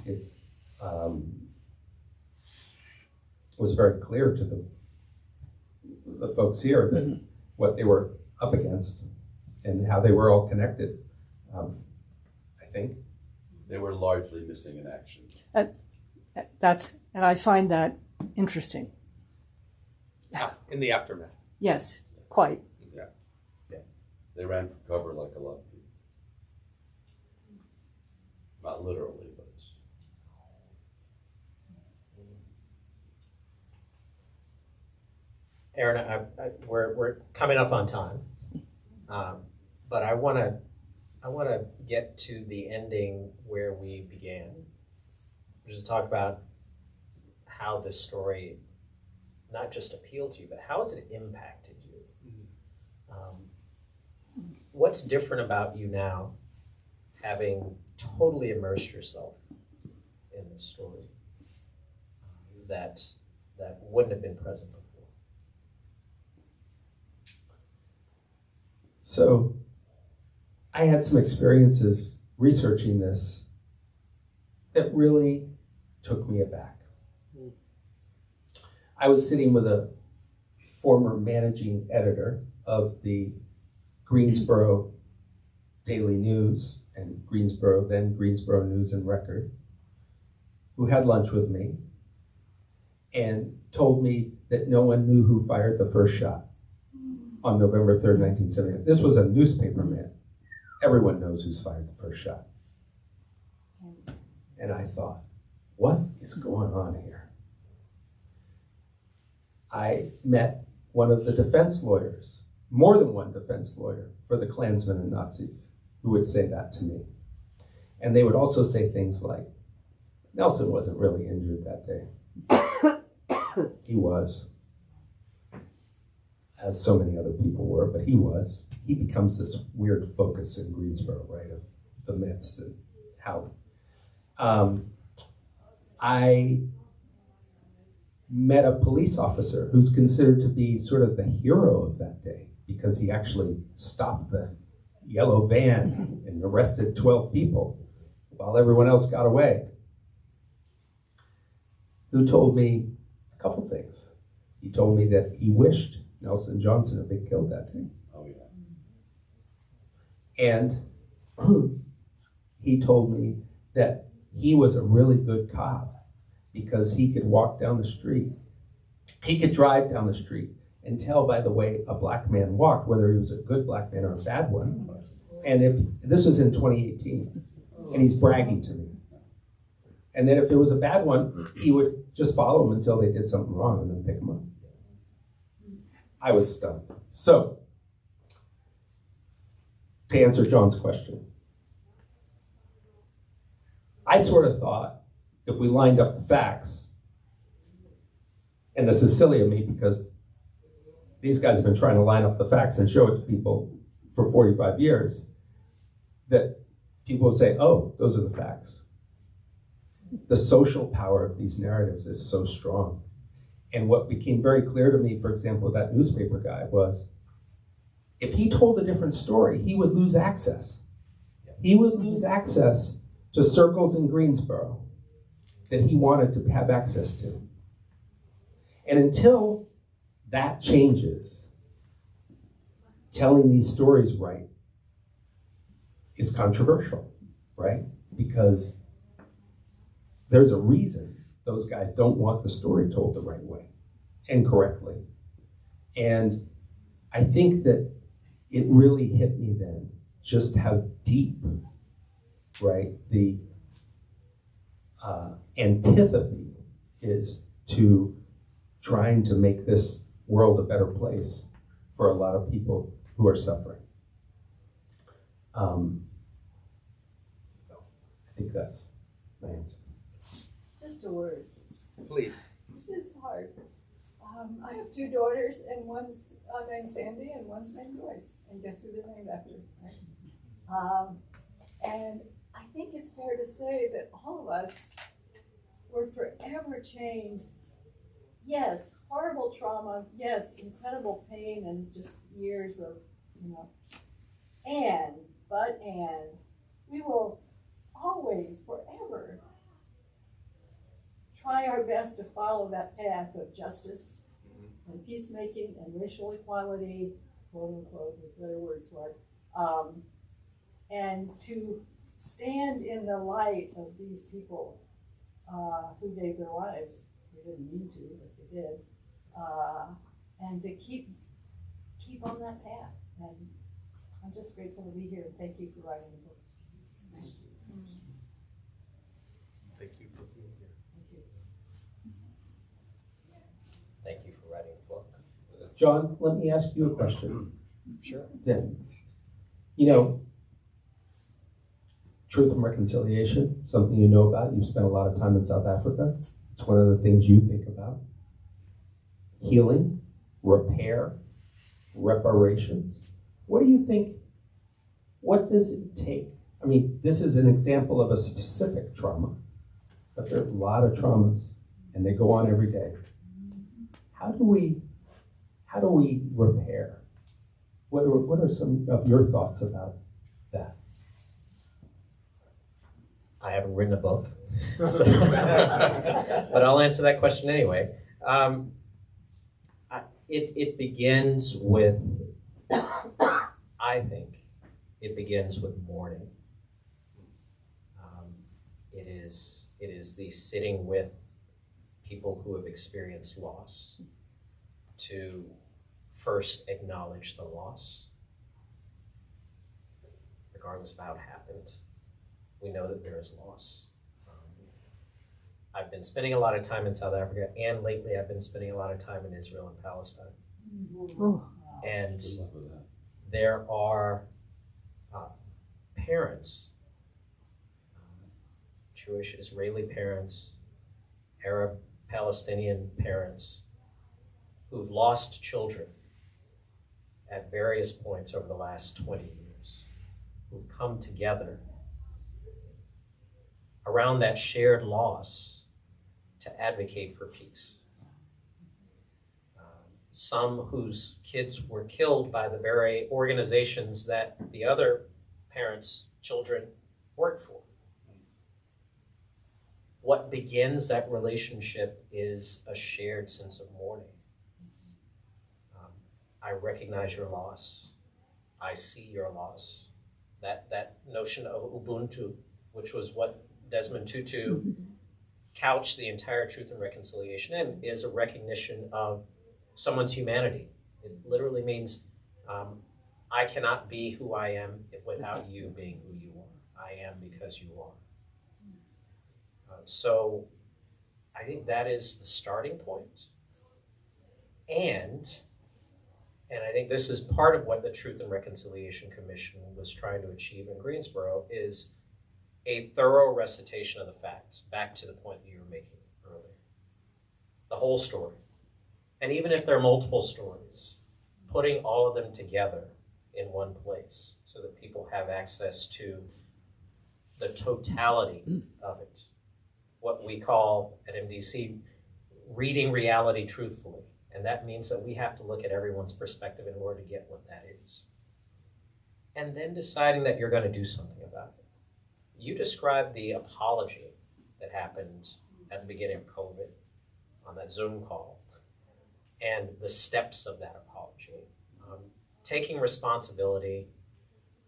it was very clear to the folks here that what they were up against and how they were all connected. I think They were largely missing in action. And I find that interesting. In the aftermath. Yes, quite. They ran for cover like a lot of people. Not literally, but. Aran, we're coming up on time, but I want to get to the ending where we began, which is talk about how this story not just appealed to you, but how has it impacted you? What's different about you now, having totally immersed yourself in this story that wouldn't have been present before? So I had some experiences researching this that really took me aback. I was sitting with a former managing editor of the Greensboro Daily News and then Greensboro News and Record, who had lunch with me and told me that no one knew who fired the first shot on November 3rd, 1978. This was a newspaper man. Everyone knows who's fired the first shot. And I thought, what is going on here? I met one of the defense lawyers, more than one defense lawyer for the Klansmen and Nazis, who would say that to me. And they would also say things like, Nelson wasn't really injured that day. He was, as so many other people were, but he was. He becomes this weird focus in Greensboro, right, of the myths and how. I met a police officer who's considered to be sort of the hero of that day because he actually stopped the yellow van and arrested 12 people while everyone else got away, who told me a couple things. He told me that he wished Nelson Johnson had been killed that day. Oh, yeah. And he told me that he was a really good cop because he could walk down the street. He could drive down the street and tell by the way a black man walked whether he was a good black man or a bad one. And if this was in 2018, and he's bragging to me. And then if it was a bad one, he would just follow them until they did something wrong and then pick them up. I was stunned. So, to answer John's question, I sort of thought if we lined up the facts, and this is silly of me because these guys have been trying to line up the facts and show it to people for 45 years, that people would say, oh, those are the facts. The social power of these narratives is so strong. And what became very clear to me, for example, that newspaper guy was, if he told a different story, he would lose access. He would lose access to circles in Greensboro that he wanted to have access to. And until that changes, telling these stories right is controversial, right? Because there's a reason those guys don't want the story told the right way and correctly. And I think that it really hit me then just how deep, right, the antipathy is to trying to make this world a better place for a lot of people who are suffering. So I think that's my answer. Just a word. Please. It's hard. I have two daughters, and one's named Sandy, and one's named Joyce. And guess who they're named after? Right? And I think it's fair to say that all of us were forever changed. Yes, horrible trauma. Yes, incredible pain, and just years of, and we will always, forever, try our best to follow that path of justice and peacemaking and racial equality, quote unquote, with better words for it, and to stand in the light of these people who gave their lives. They didn't mean to, but they did, and to keep on that path. And I'm just grateful to be here. Thank you for writing the book. Thank you. Thank you for being here. Thank you. Thank you for writing the book. John, let me ask you a question. Sure. Then, truth and reconciliation, something you know about. You've spent a lot of time in South Africa. It's one of the things you think about. Healing, repair, reparations. What do you think? What does it take? I mean, this is an example of a specific trauma, but there are a lot of traumas, and they go on every day. How do we repair? What are some of your thoughts about that? I haven't written a book, so but I'll answer that question anyway. It begins with, I think, it begins with mourning. It is the sitting with people who have experienced loss to first acknowledge the loss, regardless of how it happened. We know that there is loss. I've been spending a lot of time in South Africa, and lately I've been spending a lot of time in Israel and Palestine. Oh. And there are parents, Jewish Israeli parents, Arab Palestinian parents, who've lost children at various points over the last 20 years, who've come together around that shared loss to advocate for peace. Some whose kids were killed by the very organizations that the other parents' children worked for. What begins that relationship is a shared sense of mourning. I recognize your loss. I see your loss. That notion of Ubuntu, which was what Desmond Tutu couched the entire Truth and Reconciliation in, is a recognition of someone's humanity. It literally means I cannot be who I am without you being who you are. I am because you are. So I think that is the starting point. And I think this is part of what the Truth and Reconciliation Commission was trying to achieve in Greensboro, is a thorough recitation of the facts, back to the point that you were making earlier. The whole story. And even if there are multiple stories, putting all of them together in one place so that people have access to the totality of it. What we call at MDC reading reality truthfully. And that means that we have to look at everyone's perspective in order to get what that is. And then deciding that you're going to do something about it. You described the apology that happened at the beginning of COVID on that Zoom call and the steps of that apology. Taking responsibility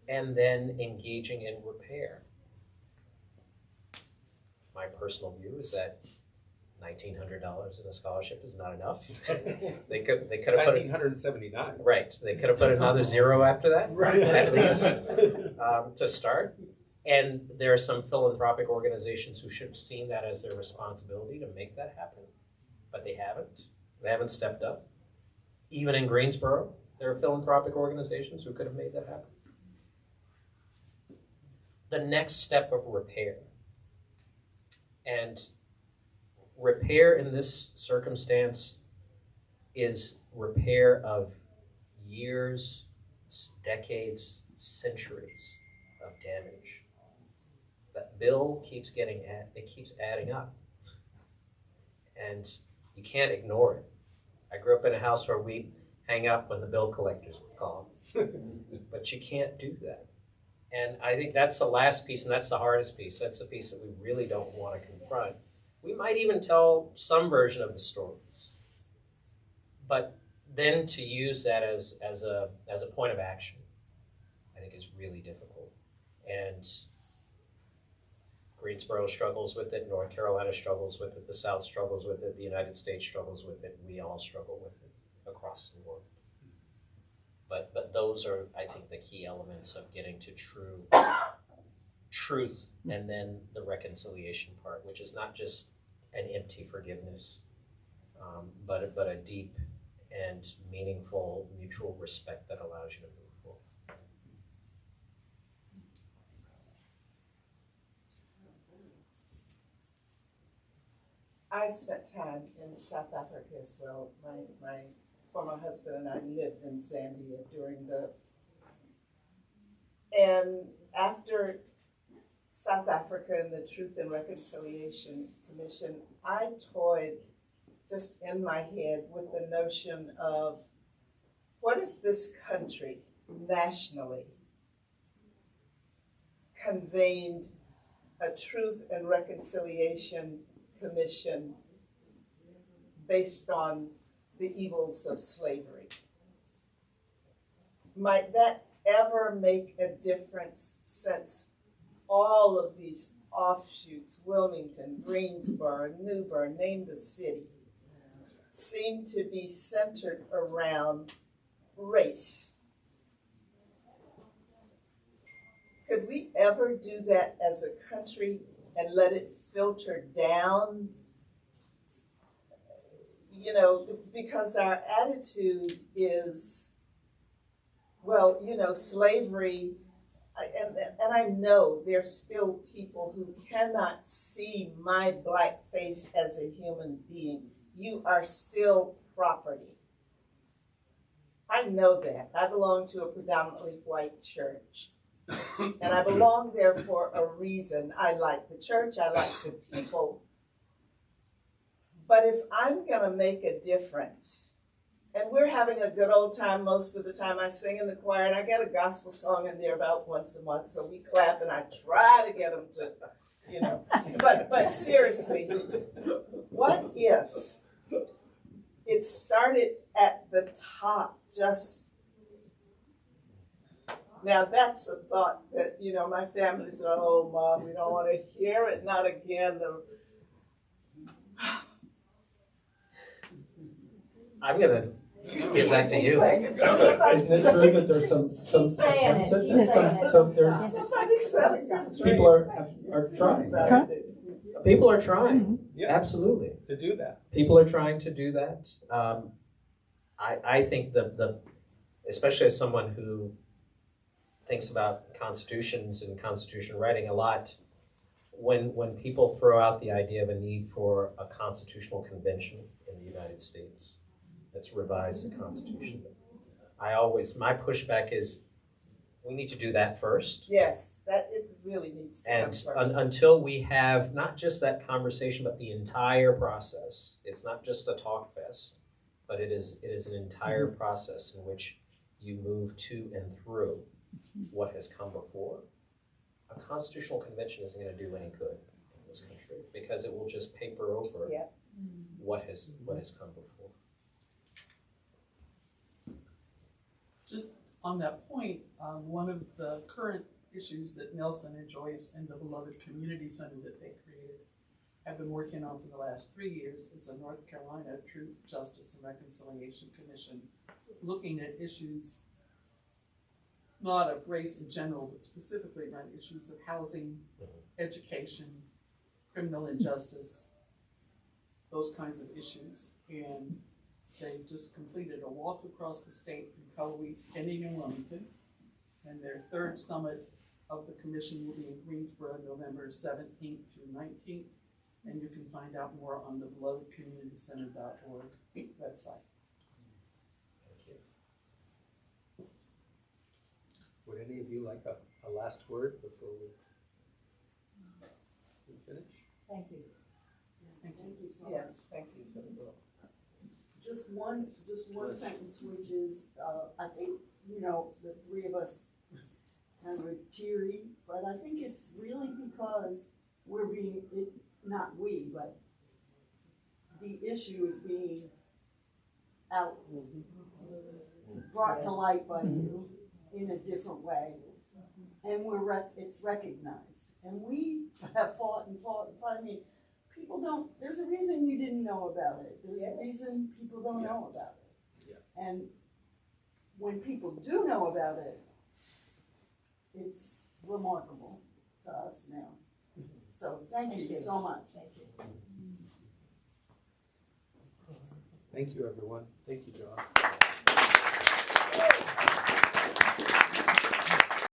and then engaging in repair. My personal view is that $1,900 in a scholarship is not enough. They could have put $1,979. right. They could have put another zero after that, at least to start. And there are some philanthropic organizations who should have seen that as their responsibility to make that happen, but they haven't. They haven't stepped up. Even in Greensboro, there are philanthropic organizations who could have made that happen. The next step of repair. And repair in this circumstance is repair of years, decades, centuries of damage. That bill keeps it keeps adding up. And you can't ignore it. I grew up in a house where we hang up when the bill collectors would call. But you can't do that. And I think that's the last piece, and that's the hardest piece. That's the piece that we really don't want to confront. We might even tell some version of the stories. But then to use that as a point of action, I think is really difficult. And Greensboro struggles with it, North Carolina struggles with it, the South struggles with it, the United States struggles with it, we all struggle with it across the board. But those are, I think, the key elements of getting to truth and then the reconciliation part, which is not just an empty forgiveness, but a deep and meaningful mutual respect that allows you to move forward. I've spent time in South Africa as well. My former husband and I lived in Zambia and after South Africa and the Truth and Reconciliation Commission, I toyed just in my head with the notion of what if this country nationally convened a Truth and Reconciliation Commission based on the evils of slavery. Might that ever make a difference since all of these offshoots, Wilmington, Greensboro, New Bern, name the city, seem to be centered around race? Could we ever do that as a country and let it filter down? You know, because our attitude is, well, you know, slavery, and I know there's still people who cannot see my black face as a human being. You are still property. I know that. I belong to a predominantly white church. And I belong there for a reason. I like the church, I like the people. But if I'm going to make a difference, and we're having a good old time most of the time, I sing in the choir, and I get a gospel song in there about once a month, so we clap, and I try to get them to, you know. But seriously, what if it started at the top, just... Now, that's a thought that, you know, my family said, oh, Mom, we don't want to hear it, not again. I'm going to give that to you. Isn't it true that there's some attempts at this? People are trying. People are trying, absolutely. To do that. People are trying to do that. I think especially as someone who thinks about constitutions and constitution writing a lot, when people throw out the idea of a need for a constitutional convention in the United States that's revised the Constitution, my pushback is we need to do that first. Yes, that it really needs to and come first. Until we have not just that conversation, but the entire process, it's not just a talk fest. but it is an entire process in which you move to and through what has come before. A constitutional convention isn't going to do any good in this country because it will just paper over Yeah. what has come before. Just on that point, one of the current issues that Nelson and Joyce and the beloved community center that they created have been working on for the last 3 years is a North Carolina Truth, Justice, and Reconciliation Commission, looking at issues not of race in general, but specifically around issues of housing, education, criminal injustice, those kinds of issues. And they just completed a walk across the state from Cullowhee, Kenny, and Wilmington. And their third summit of the commission will be in Greensboro, November 17th through 19th. And you can find out more on the belovedcommunitycenter.org website. Thank you. Would any of you like a last word before we finish? Thank you. Thank you so much. Yes, thank you for the book. Just one sentence, which is, I think, the three of us kind of teary, but I think it's really because we're not we, but the issue is being out, brought to light by you in a different way, and it's recognized. And we have fought and fought and fought. I mean, people don't, there's a reason you didn't know about it. There's a reason people don't know about it. Yeah. And when people do know about it, it's remarkable to us now. So thank you so much. Thank you. Thank you, everyone. Thank you, John.